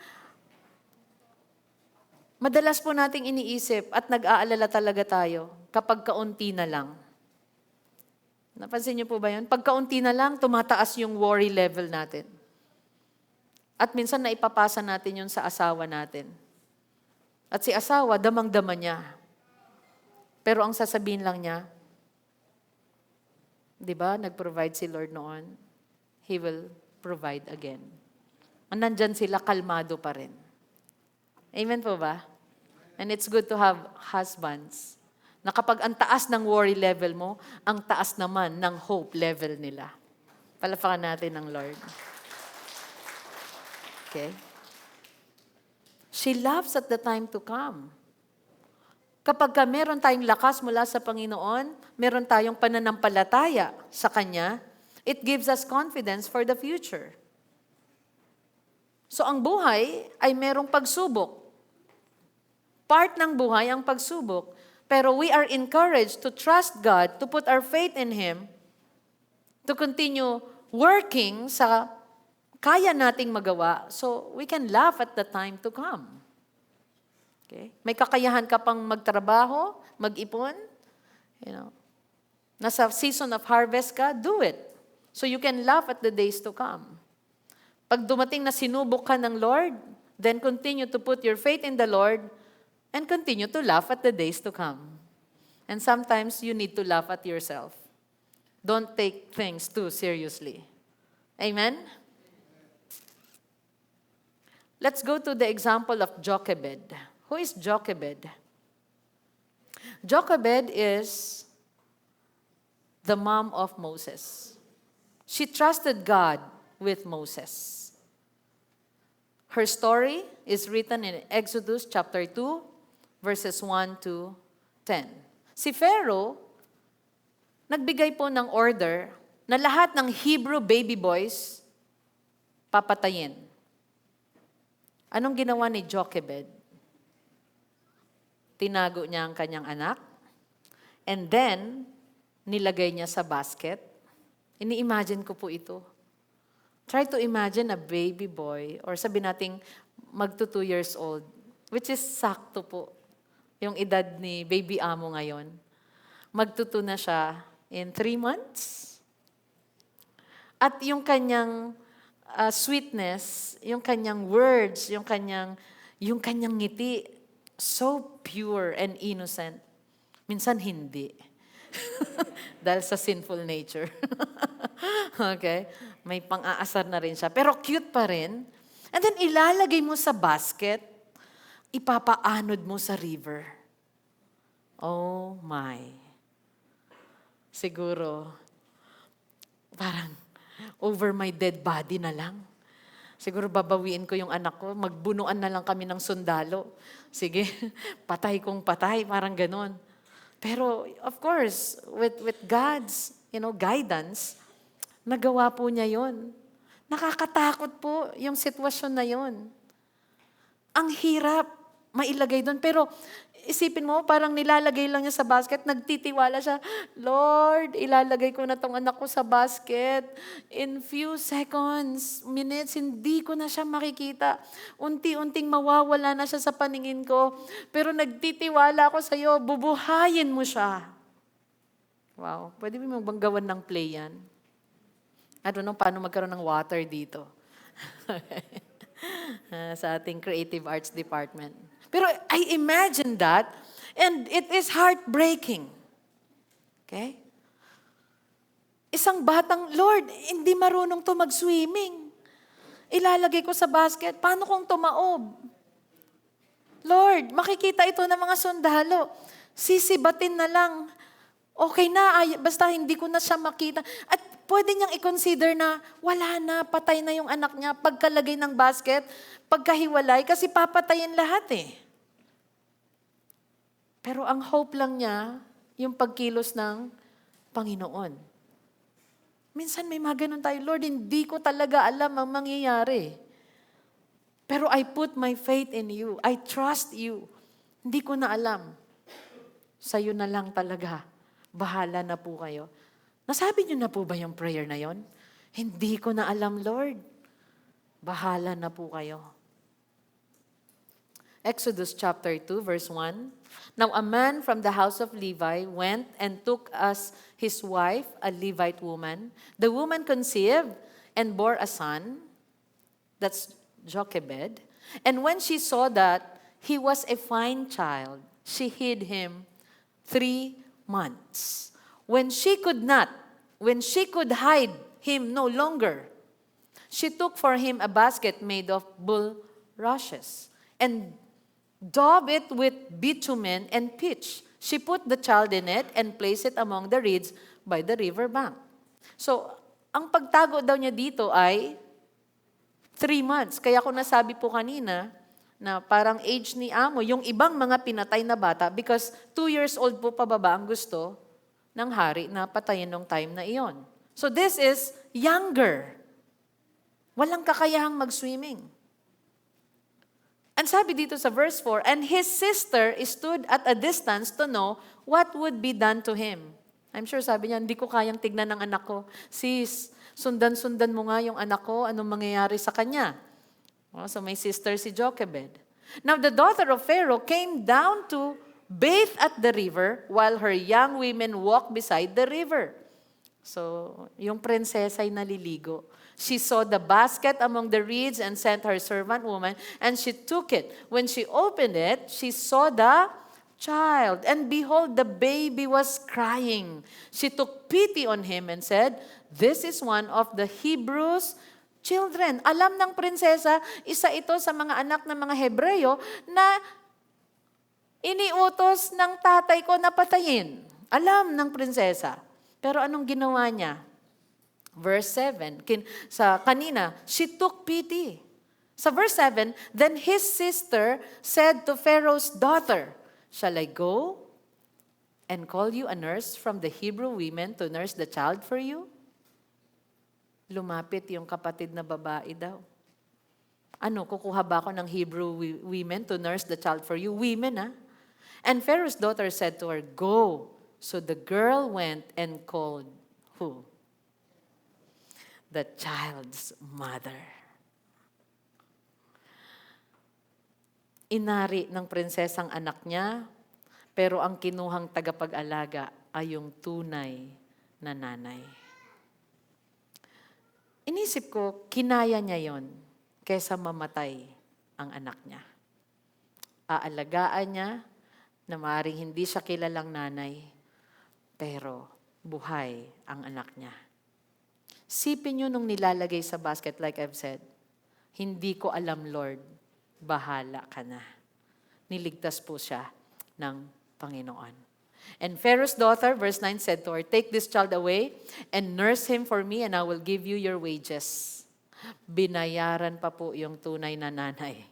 madalas po nating iniisip at nag-aalala talaga tayo kapag kaunti na lang. Napansin niyo po ba yun? Pag kaunti na lang, tumataas yung worry level natin. At minsan naipapasa natin yun sa asawa natin. At si asawa, damang-dama niya. Pero ang sasabihin lang niya, di ba, nag-provide si Lord noon, He will provide again. Nandyan sila, kalmado pa rin. Amen po ba? And it's good to have husbands na kapag ang taas ng worry level mo, ang taas naman ng hope level nila. Palapakan natin ng Lord. Okay? She loves at the time to come. Kapag meron tayong lakas mula sa Panginoon, meron tayong pananampalataya sa Kanya, it gives us confidence for the future. So ang buhay ay merong pagsubok. Part ng buhay ang pagsubok. Pero we are encouraged to trust God, to put our faith in Him, to continue working sa kaya nating magawa so we can laugh at the time to come. Okay? May kakayahan ka pang magtrabaho, mag-ipon, nasa season of harvest ka, do it. So you can laugh at the days to come. Pag dumating na sinubok ka ng Lord, then continue to put your faith in the Lord and continue to laugh at the days to come. And sometimes you need to laugh at yourself. Don't take things too seriously. Amen? Let's go to the example of Jochebed. Who is Jochebed? Jochebed is the mom of Moses. She trusted God with Moses. Her story is written in Exodus chapter 2, verses 1 to 10. Si Pharaoh, nagbigay po ng order na lahat ng Hebrew baby boys papatayin. Anong ginawa ni Jochebed? Tinago niya ang kanyang anak, and then, nilagay niya sa basket. Ini-imagine ko po ito. Try to imagine a baby boy, or sabi nating magto 2 years old, which is sakto po, yung edad ni baby amo ngayon. Magtuto na siya in 3 months. At yung kanyang sweetness, yung kanyang words, yung kanyang ngiti, so pure and innocent. Minsan hindi. Dahil sa sinful nature. Okay? May pang-aasar na rin siya. Pero cute pa rin. And then ilalagay mo sa basket, ipapaanod mo sa river. Oh my. Siguro, parang over my dead body na lang. Siguro babawiin ko yung anak ko, magbunuan na lang kami ng sundalo. Sige, patay kong patay, parang ganon. Pero of course, with God's guidance, nagawa po niya yon. Nakakatakot po yung sitwasyon na yon. Ang hirap mailagay doon. Pero isipin mo, parang nilalagay lang niya sa basket, nagtitiwala siya, Lord, ilalagay ko na tong anak ko sa basket. In few seconds, minutes, hindi ko na siya makikita. Unti-unting mawawala na siya sa paningin ko. Pero nagtitiwala ako sa iyo, bubuhayin mo siya. Wow, pwede mo bang gawan ng play yan? I don't know paano magkaroon ng water dito. Sa ating creative arts department. Pero I imagine that, and it is heartbreaking. Okay? Isang batang, Lord, hindi marunong to mag-swimming. Ilalagay ko sa basket, paano kung tumaob? Lord, makikita ito ng mga sundalo. Sisibatin na lang. Okay na, basta hindi ko na siya makita. At pwede niyang i-consider na wala na, patay na yung anak niya pagkalagay ng basket, pagkahiwalay, kasi papatayin lahat eh. Pero ang hope lang niya, yung pagkilos ng Panginoon. Minsan may mga ganun tayo, Lord, hindi ko talaga alam ang mangyayari. Pero I put my faith in you. I trust you. Hindi ko na alam. Sa'yo na lang talaga. Bahala na po kayo. Nasabi niyo na po ba yung prayer na yon? Hindi ko na alam, Lord. Bahala na po kayo. Exodus chapter 2, verse 1. Now a man from the house of Levi went and took as his wife a Levite woman. The woman conceived and bore a son. That's Jochebed. And when she saw that he was a fine child, she hid him 3 months. When she could hide him no longer, she took for him a basket made of bulrushes and daubed it with bitumen and pitch. She put the child in it and placed it among the reeds by the river bank. So, ang pagtago daw niya dito ay 3 months. Kaya ko nasabi po kanina na parang age ni Amo, yung ibang mga pinatay na bata, because 2 years old po pababa ang gusto ng hari na patayin nung time na iyon. So this is younger. Walang kakayahang mag-swimming. And sabi dito sa verse 4, and his sister stood at a distance to know what would be done to him. I'm sure sabi niya, hindi ko kayang tignan ng anak ko. Sis, sundan-sundan mo nga yung anak ko, anong mangyayari sa kanya? So may sister si Jochebed. Now the daughter of Pharaoh came down to bathe at the river while her young women walked beside the river. So yung prinsesa ay naliligo. She saw the basket among the reeds and sent her servant woman, and she took it. When she opened it, she saw the child, and behold, the baby was crying. She took pity on him and said, "This is one of the Hebrews' children." Alam ng prinsesa, isa ito sa mga anak ng mga Hebreyo na iniutos ng tatay ko na patayin. Alam ng prinsesa. Pero anong ginawa niya? Verse 7, sa kanina, she took pity. Sa verse 7, then his sister said to Pharaoh's daughter, "Shall I go and call you a nurse from the Hebrew women to nurse the child for you?" Lumapit yung kapatid na babae daw. Ano, kukuha ba ako ng Hebrew women to nurse the child for you? Women, ah. And Pharaoh's daughter said to her, "Go." So the girl went and called who? The child's mother. Inari ng prinsesang anak niya, pero ang kinuhang tagapag-alaga ay yung tunay na nanay. Inisip ko, kinaya niya yon kaysa mamatay ang anak niya. Aalagaan niya na maaaring hindi siya kilalang nanay, pero buhay ang anak niya. Sipin nyo nung nilalagay sa basket, like I've said, "Hindi ko alam, Lord, bahala ka na." Niligtas po siya ng Panginoon. And Pharaoh's daughter, verse 9, said to her, "Take this child away and nurse him for me, and I will give you your wages." Binayaran pa po yung tunay na nanay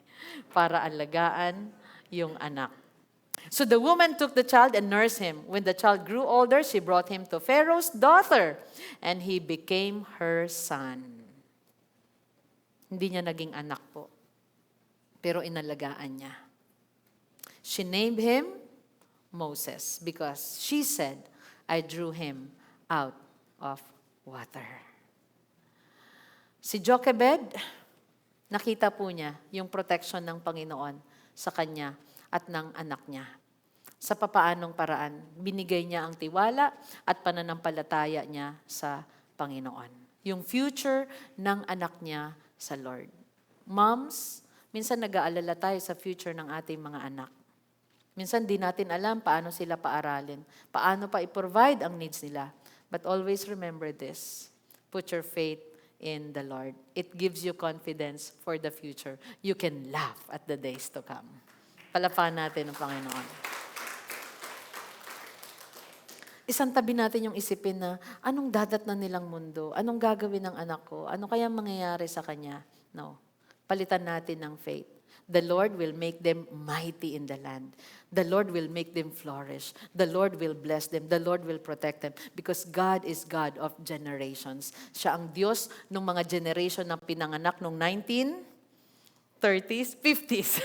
para alagaan yung anak. So the woman took the child and nursed him. When the child grew older, she brought him to Pharaoh's daughter, and he became her son. Hindi niya naging anak po, pero inalagaan niya. She named him Moses because she said, "I drew him out of water." Si Jochebed, nakita po niya yung protection ng Panginoon sa kanya at ng anak niya. Sa papaanong paraan, binigay niya ang tiwala at pananampalataya niya sa Panginoon. Yung future ng anak niya sa Lord. Moms, minsan nag-aalala tayo sa future ng ating mga anak. Minsan di natin alam paano sila paaralin, paano pa i-provide ang needs nila. But always remember this, put your faith in the Lord. It gives you confidence for the future. You can laugh at the days to come. Palapakan natin ang Panginoon. Isang tabi natin yung isipin na, anong dadatnan nilang mundo? Anong gagawin ng anak ko? Ano kaya mangyayari sa kanya? No. Palitan natin ng faith. The Lord will make them mighty in the land. The Lord will make them flourish. The Lord will bless them. The Lord will protect them. Because God is God of generations. Siya ang Diyos ng mga generation na pinanganak noong 1930s, 50s,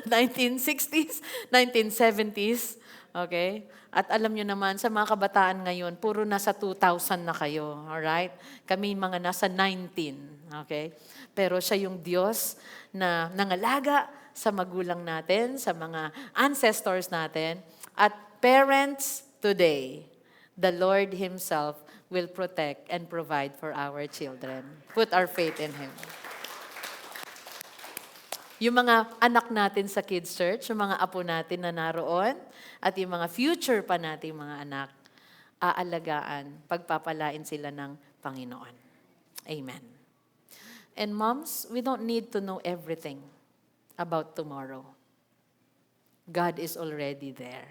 1960s, 1970s. Okay? At alam nyo naman, sa mga kabataan ngayon, puro nasa 2000 na kayo. Alright? Kami mga nasa 19. Okay? Pero siya yung Diyos na nangalaga sa magulang natin, sa mga ancestors natin. At parents today, the Lord Himself will protect and provide for our children. Put our faith in Him. Yung mga anak natin sa Kids Church, yung mga apo natin na naroon, at yung mga future pa nating mga anak, aalagaan, pagpapalain sila ng Panginoon. Amen. And moms, we don't need to know everything about tomorrow. God is already there.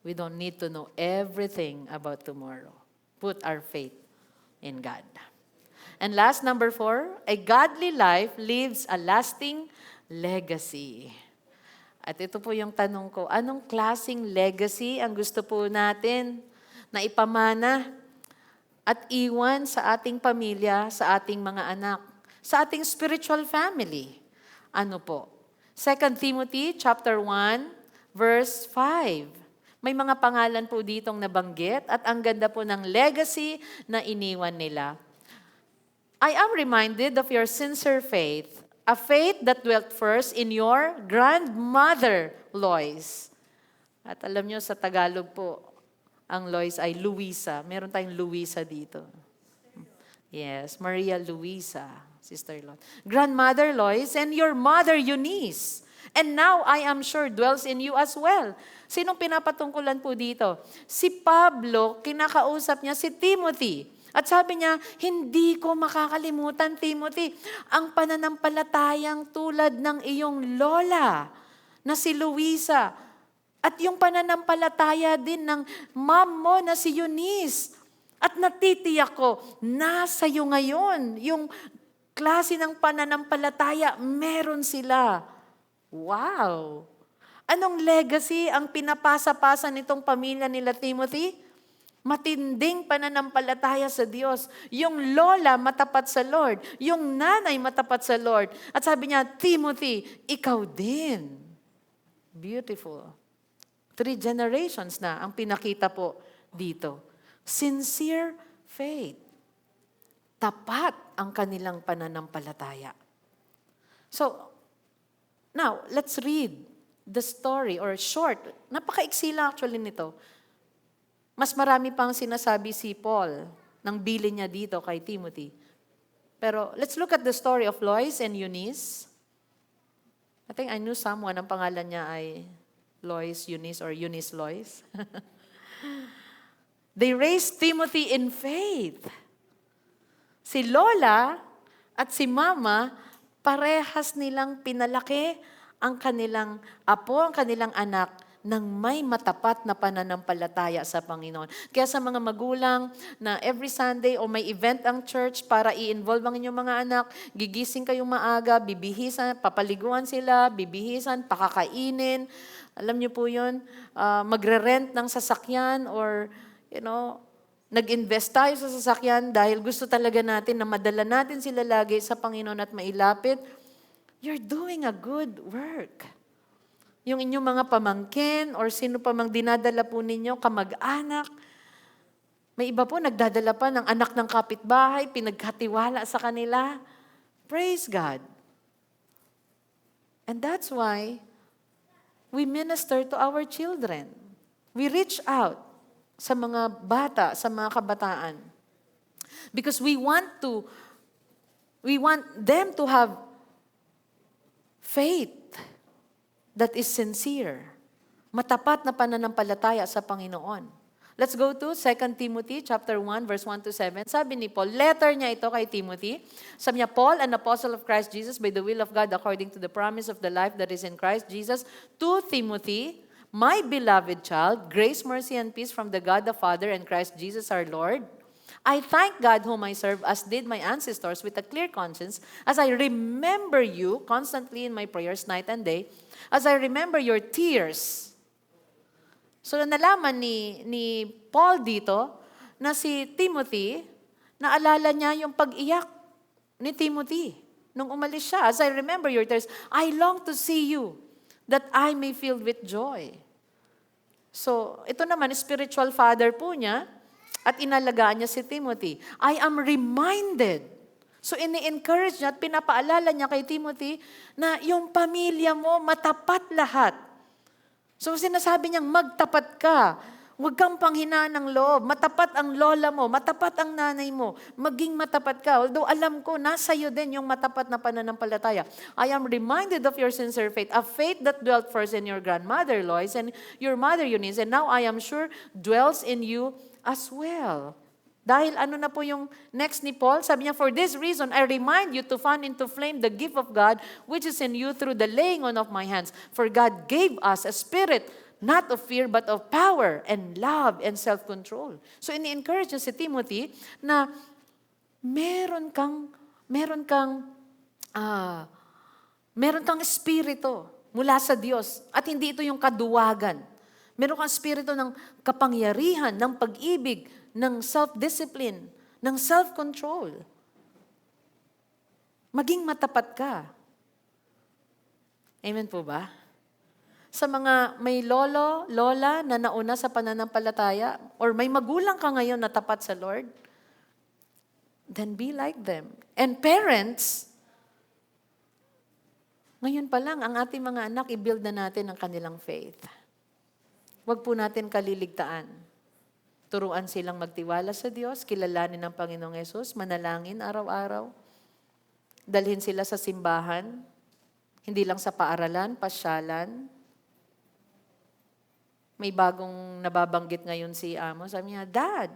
We don't need to know everything about tomorrow. Put our faith in God. And last, number 4, a godly life leaves a lasting legacy. At ito po yung tanong ko, anong klaseng legacy ang gusto po natin na ipamana at iwan sa ating pamilya, sa ating mga anak, sa ating spiritual family? Ano po? 2 Timothy chapter 1, verse 5. May mga pangalan po ditong nabanggit at ang ganda po ng legacy na iniwan nila. I am reminded of your sincere faith, a faith that dwelt first in your grandmother, Lois. At alam nyo, sa Tagalog po, ang Lois ay Luisa. Meron tayong Luisa dito. Yes, Maria Luisa, Sister Lois. Grandmother Lois and your mother Eunice. And now I am sure dwells in you as well. Sinong pinapatungkulan po dito? Si Pablo, kinakausap niya si Timothy. At sabi niya, hindi ko makakalimutan, Timothy, ang pananampalatayang tulad ng iyong lola na si Luisa. At yung pananampalataya din ng mom mo na si Eunice. At natitiyak ko, nasa iyo ngayon, yung klase ng pananampalataya, meron sila. Wow! Anong legacy ang pinapasa-pasa nitong pamilya nila Timothy? Matinding pananampalataya sa Diyos. Yung lola matapat sa Lord. Yung nanay matapat sa Lord. At sabi niya, Timothy, ikaw din. Beautiful. 3 generations na ang pinakita po dito. Sincere faith. Tapat ang kanilang pananampalataya. So, now, let's read the story or short. Napakaiksi lang actually nito. Mas marami pang sinasabi si Paul nang bilin niya dito kay Timothy. Pero let's look at the story of Lois and Eunice. I think I knew someone, ang pangalan niya ay Lois Eunice or Eunice Lois. They raised Timothy in faith. Si Lola at si Mama, parehas nilang pinalaki ang kanilang apo, ang kanilang anak, ng may matapat na pananampalataya sa Panginoon. Kaya sa mga magulang na every Sunday o may event ang church para i-involve ang inyong mga anak, gigising kayong maaga, bibihisan, papaliguan sila, bibihisan, pakakainin. Alam niyo po yun, magre-rent ng sasakyan or, nag-invest tayo sa sasakyan dahil gusto talaga natin na madala natin sila lagi sa Panginoon at mailapit. You're doing a good work. Yung inyong mga pamangkin or sino pa mang dinadala po ninyo, kamag-anak. May iba po nagdadala pa ng anak ng kapitbahay, pinagkatiwala sa kanila. Praise God. And that's why we minister to our children. We reach out sa mga bata, sa mga kabataan. Because we want them to have faith that is sincere. Matapat na pananampalataya sa Panginoon. Let's go to 2 Timothy chapter 1 verse 1 to 7. Sabi ni Paul, letter niya ito kay Timothy. Sabi niya, Paul, an apostle of Christ Jesus by the will of God according to the promise of the life that is in Christ Jesus, to Timothy, my beloved child, grace, mercy, and peace from the God the Father and Christ Jesus our Lord. I thank God whom I serve, as did my ancestors, with a clear conscience, as I remember you constantly in my prayers night and day, as I remember your tears. So nalaman ni Paul dito na si Timothy, naalala niya yung pag-iyak ni Timothy nung umalis siya. As I remember your tears, I long to see you, that I may fill with joy. So ito naman, spiritual father po niya, at inalagaan niya si Timothy. I am reminded. So ini-encourage niya at pinapaalala niya kay Timothy na yung pamilya mo matapat lahat. So sinasabi niyang magtapat ka. Huwag kang panghinaan ng loob. Matapat ang lola mo, matapat ang nanay mo. Maging matapat ka. Although alam ko, nasa iyo din yung matapat na pananampalataya. I am reminded of your sincere faith, a faith that dwelt first in your grandmother Lois and your mother Eunice, and now I am sure dwells in you as well. Dahil ano na po yung next ni Paul? Sabi niya, for this reason, I remind you to fan into flame the gift of God which is in you through the laying on of my hands. For God gave us a spirit, not of fear, but of power and love and self-control. So ini-encourage niya si Timothy na meron kang espiritu mula sa Diyos at hindi ito yung kaduwagan. Meron kang espiritu ng kapangyarihan, ng pag-ibig, ng self-discipline, ng self-control. Maging matapat ka. Amen po ba? Sa mga may lolo, lola na nauna sa pananampalataya, or may magulang ka ngayon na tapat sa Lord, then be like them. And parents, ngayon pa lang, ang ating mga anak, i-build na natin ang kanilang faith. Huwag po natin kaliligtaan. Turuan silang magtiwala sa Diyos, kilalanin ang Panginoong Yesus, manalangin araw-araw. Dalhin sila sa simbahan, hindi lang sa paaralan, pasyalan. May bagong nababanggit ngayon si Amo. Sabi niya, Dad,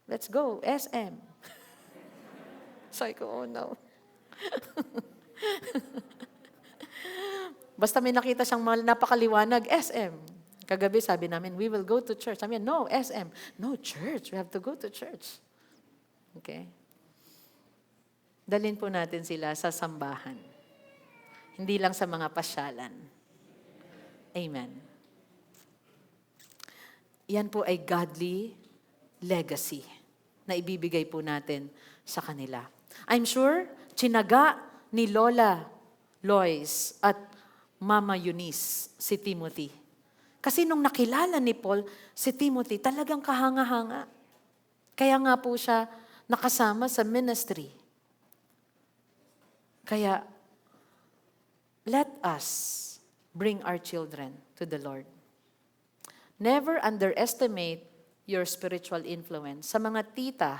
let's go, SM. Sabi ko, oh no. Basta may nakita siyang napakaliwanag, SM. Kagabi sabi namin, we will go to church. Sabi niya, no, SM. No, church. We have to go to church. Okay? Dalhin po natin sila sa sambahan. Hindi lang sa mga pasyalan. Amen. Yan po ay godly legacy na ibibigay po natin sa kanila. I'm sure, tsinaga ni Lola Lois at Mama Eunice si Timothy. Kasi nung nakilala ni Paul, si Timothy talagang kahanga-hanga. Kaya nga po siya nakasama sa ministry. Kaya, let us bring our children to the Lord. Never underestimate your spiritual influence. Sa mga tita,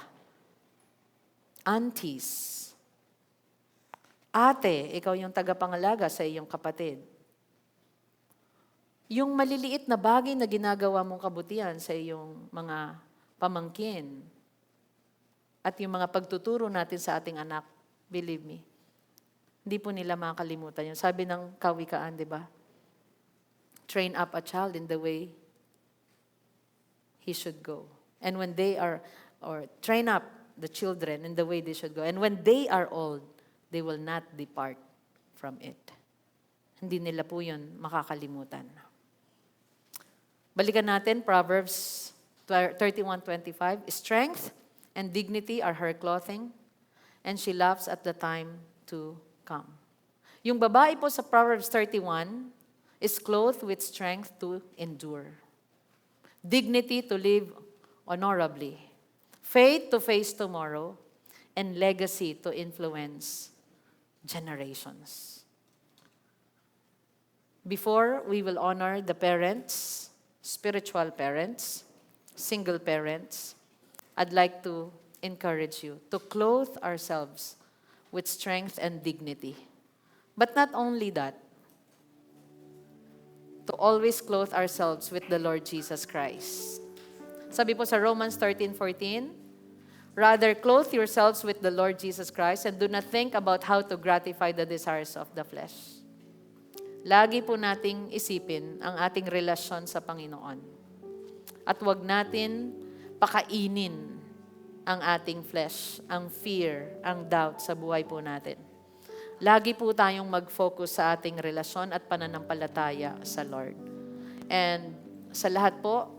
aunties, ate, ikaw yung tagapangalaga sa iyong kapatid. Yung maliliit na bagay na ginagawa mong kabutihan sa iyong mga pamangkin at yung mga pagtuturo natin sa ating anak, believe me, hindi po nila makakalimutan yun. Sabi ng kawikaan, di ba? Train up a child in the way he should go. And when they are, or train up the children in the way they should go. And when they are old, they will not depart from it. Hindi nila po yun makakalimutan. Balikan natin, Proverbs 31:25. Strength and dignity are her clothing, and she laughs at the time to come. Yung babae po sa Proverbs 31 is clothed with strength to endure, dignity to live honorably, faith to face tomorrow, and legacy to influence generations. Before we will honor the parents, spiritual parents, single parents, I'd like to encourage you to clothe ourselves with strength and dignity. But not only that, to always clothe ourselves with the Lord Jesus Christ. Sabi po sa Romans 13:14, rather clothe yourselves with the Lord Jesus Christ and do not think about how to gratify the desires of the flesh. Lagi po nating isipin ang ating relasyon sa Panginoon. At huwag natin pakainin ang ating flesh, ang fear, ang doubt sa buhay po natin. Lagi po tayong mag-focus sa ating relasyon at pananampalataya sa Lord. And sa lahat po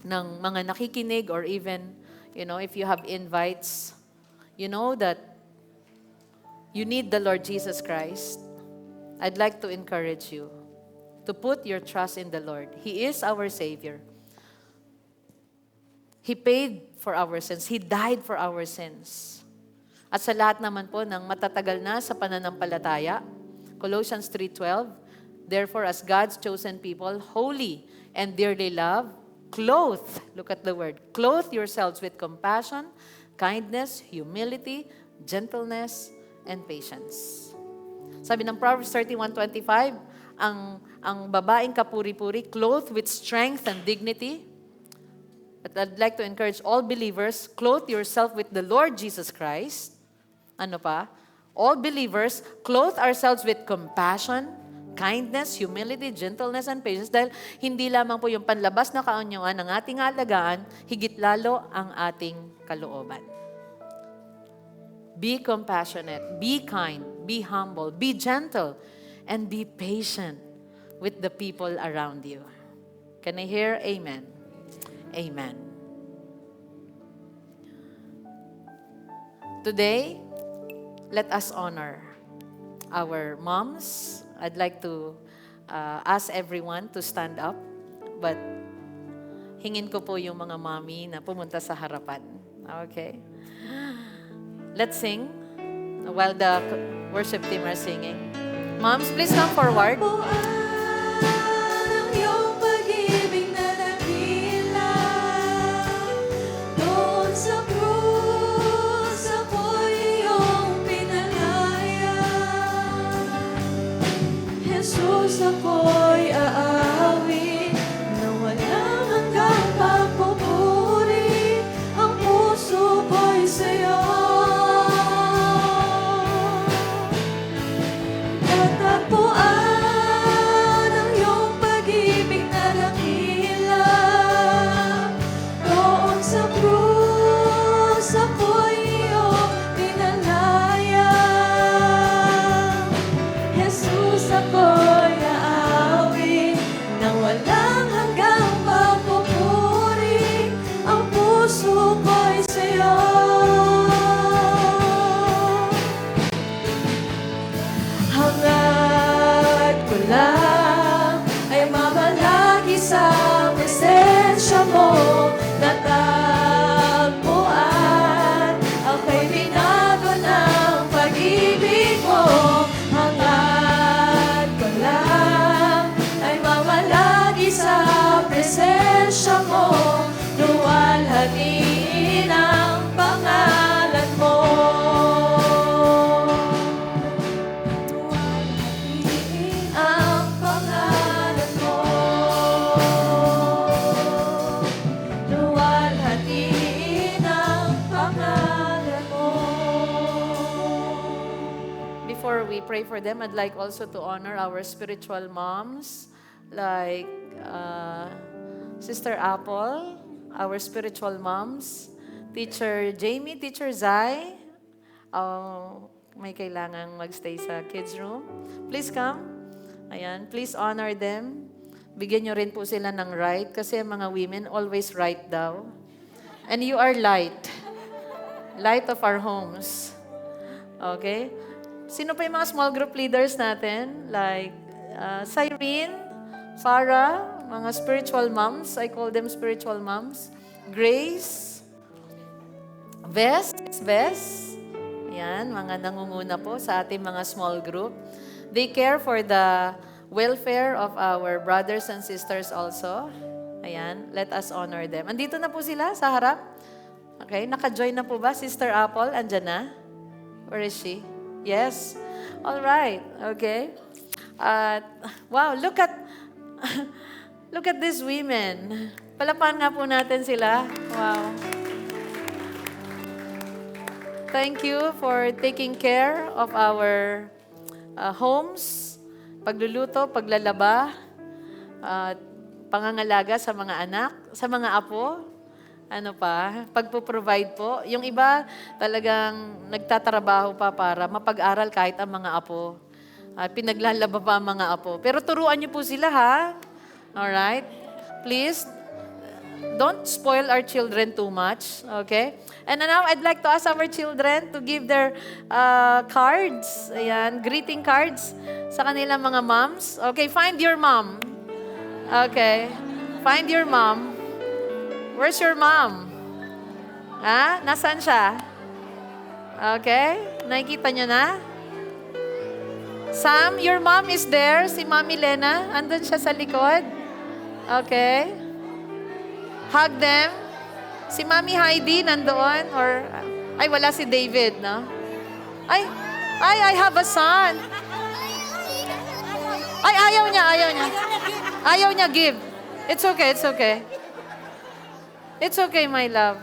ng mga nakikinig or even, if you have invites, you know that you need the Lord Jesus Christ. I'd like to encourage you to put your trust in the Lord. He is our Savior. He paid for our sins. He died for our sins. At sa lahat naman po ng matatagal na sa pananampalataya, Colossians 3:12, therefore as God's chosen people, holy and dearly loved, clothe, look at the word, clothe yourselves with compassion, kindness, humility, gentleness, and patience. Sabi ng Proverbs 31:25, ang babaeng kapuri-puri, clothed with strength and dignity. But I'd like to encourage all believers, clothe yourself with the Lord Jesus Christ. Ano pa? All believers, clothe ourselves with compassion, kindness, humility, gentleness, and patience. Dahil hindi lamang po yung panlabas na kaanyuan ng ating alagaan, higit lalo ang ating kalooban. Be compassionate, be kind, be humble, be gentle, and be patient with the people around you. Can I hear amen? Amen. Today, let us honor our moms. I'd like to ask everyone to stand up, but hingin ko po yung mga mommy na pumunta sa harapan. Okay? Let's sing while the worship team are singing. Moms, please come forward. Ang iyong pag-ibig na dakila. before we pray for them, I'd like also to honor our spiritual moms, like Sister Apple, our spiritual moms, Teacher Jamie, Teacher Zai. May kailangang magstay sa kids room. Please come. Ayan, please honor them. Bigyan nyo rin po sila ng right kasi mga women always right daw. And you are light. Light of our homes. Okay? Sino pa yung mga small group leaders natin? Like Cyrene, Farah, mga spiritual moms. I call them spiritual moms. Grace, Bess. Yan, mga nangunguna po sa ating mga small group. They care for the welfare of our brothers and sisters also. Ayan, let us honor them. Andito na po sila sa harap. Okay, naka-join na po ba? Sister Apple, andyan na? Where is she? Yes. All right. Okay. Wow, look at look at these women. Palapan nga po natin sila. Wow. Thank you for taking care of our homes, pagluluto, paglalaba, pangangalaga sa mga anak, sa mga apo, pagpo-provide po. Yung iba talagang nagtatrabaho pa para mapag-aral kahit ang mga apo. Pinaglalaba pa ang mga apo. Pero turuan niyo po sila, ha? Alright? Please, don't spoil our children too much, okay? And now, I'd like to ask our children to give their cards, ayan, greeting cards sa kanilang mga moms. Okay, find your mom. Okay, find your mom. Where's your mom? Nasaan siya? Okay, nakikita niyo na? Sam, your mom is there. Si Mami Lena, andun siya sa likod. Okay. Hug them. Si Mami Heidi nandoon or wala si David, no? I have a son. Ayaw niya. Ayaw niya give. It's okay. It's okay, my love.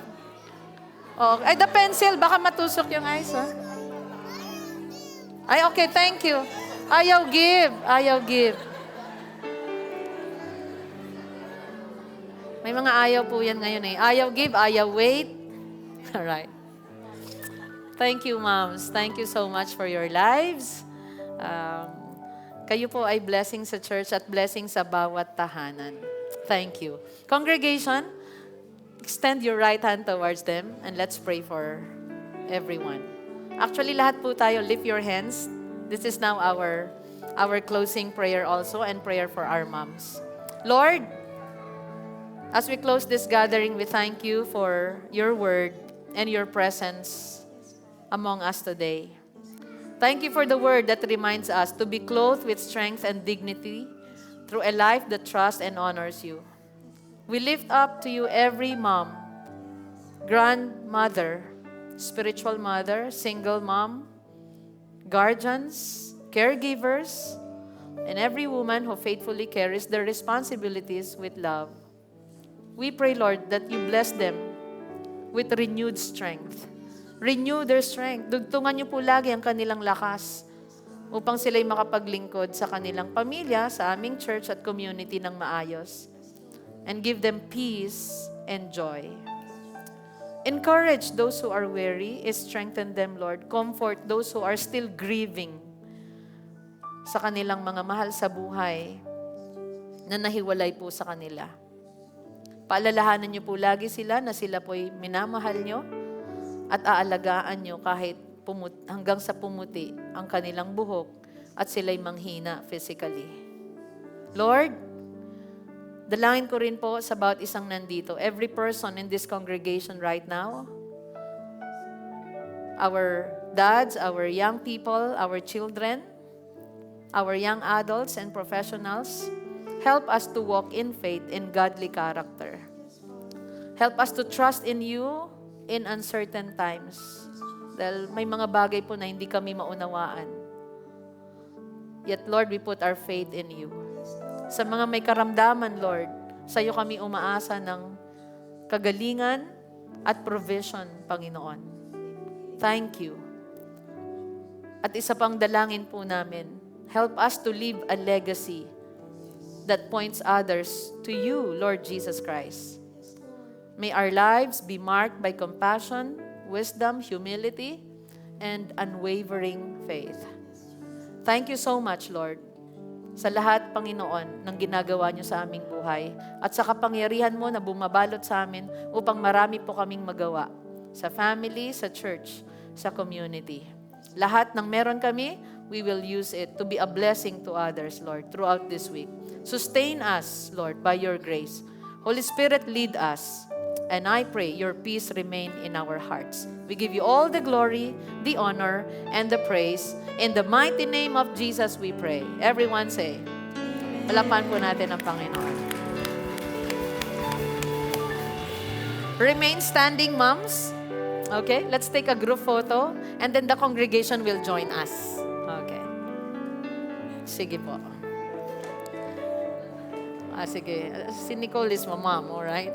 Oh, the pencil, baka matusok yung eyes, ha? Okay, thank you. Ayaw give. May mga ayaw po yan ngayon eh. Ayaw give, ayaw wait. Alright. Thank you, moms. Thank you so much for your lives. Kayo po ay blessing sa church at blessing sa bawat tahanan. Thank you. Congregation, extend your right hand towards them and let's pray for everyone. Actually, lahat po tayo, lift your hands. This is now our closing prayer also and prayer for our moms. Lord, as we close this gathering, we thank you for your word and your presence among us today. Thank you for the word that reminds us to be clothed with strength and dignity through a life that trusts and honors you. We lift up to you every mom, grandmother, spiritual mother, single mom, guardians, caregivers, and every woman who faithfully carries their responsibilities with love. We pray, Lord, that you bless them with renewed strength. Renew their strength. Dugtungan niyo po lagi ang kanilang lakas upang sila'y makapaglingkod sa kanilang pamilya, sa aming church at community ng maayos. And give them peace and joy. Encourage those who are weary, strengthen them, Lord. Comfort those who are still grieving sa kanilang mga mahal sa buhay na nahiwalay po sa kanila. Paalalahanan niyo po lagi sila na sila po'y minamahal niyo at aalagaan niyo kahit hanggang sa pumuti ang kanilang buhok at sila'y manghina physically. Lord, dalangin ko rin po sa bawat isang nandito, every person in this congregation right now, our dads, our young people, our children, our young adults and professionals, help us to walk in faith in godly character. Help us to trust in you in uncertain times. Dahil may mga bagay po na hindi kami maunawaan. Yet, Lord, we put our faith in you. Sa mga may karamdaman, Lord, sa iyo kami umaasa ng kagalingan at provision, Panginoon. Thank you. At isa pang dalangin po namin, help us to leave a legacy that points others to you, Lord Jesus Christ. May our lives be marked by compassion, wisdom, humility, and unwavering faith. Thank you so much, Lord, sa lahat, Panginoon, ng ginagawa niyo sa aming buhay at sa kapangyarihan mo na bumabalot sa amin upang marami po kaming magawa sa family, sa church, sa community. Lahat ng meron kami, we will use it to be a blessing to others, Lord, throughout this week. Sustain us, Lord, by your grace. Holy Spirit, lead us. And I pray your peace remain in our hearts. We give you all the glory, the honor, and the praise. In the mighty name of Jesus we pray. Everyone say, palapan po natin ang Panginoon. Remain standing, moms. Okay, let's take a group photo and then the congregation will join us. Okay. Sige po. Sige. Si Nicole is my mom, alright?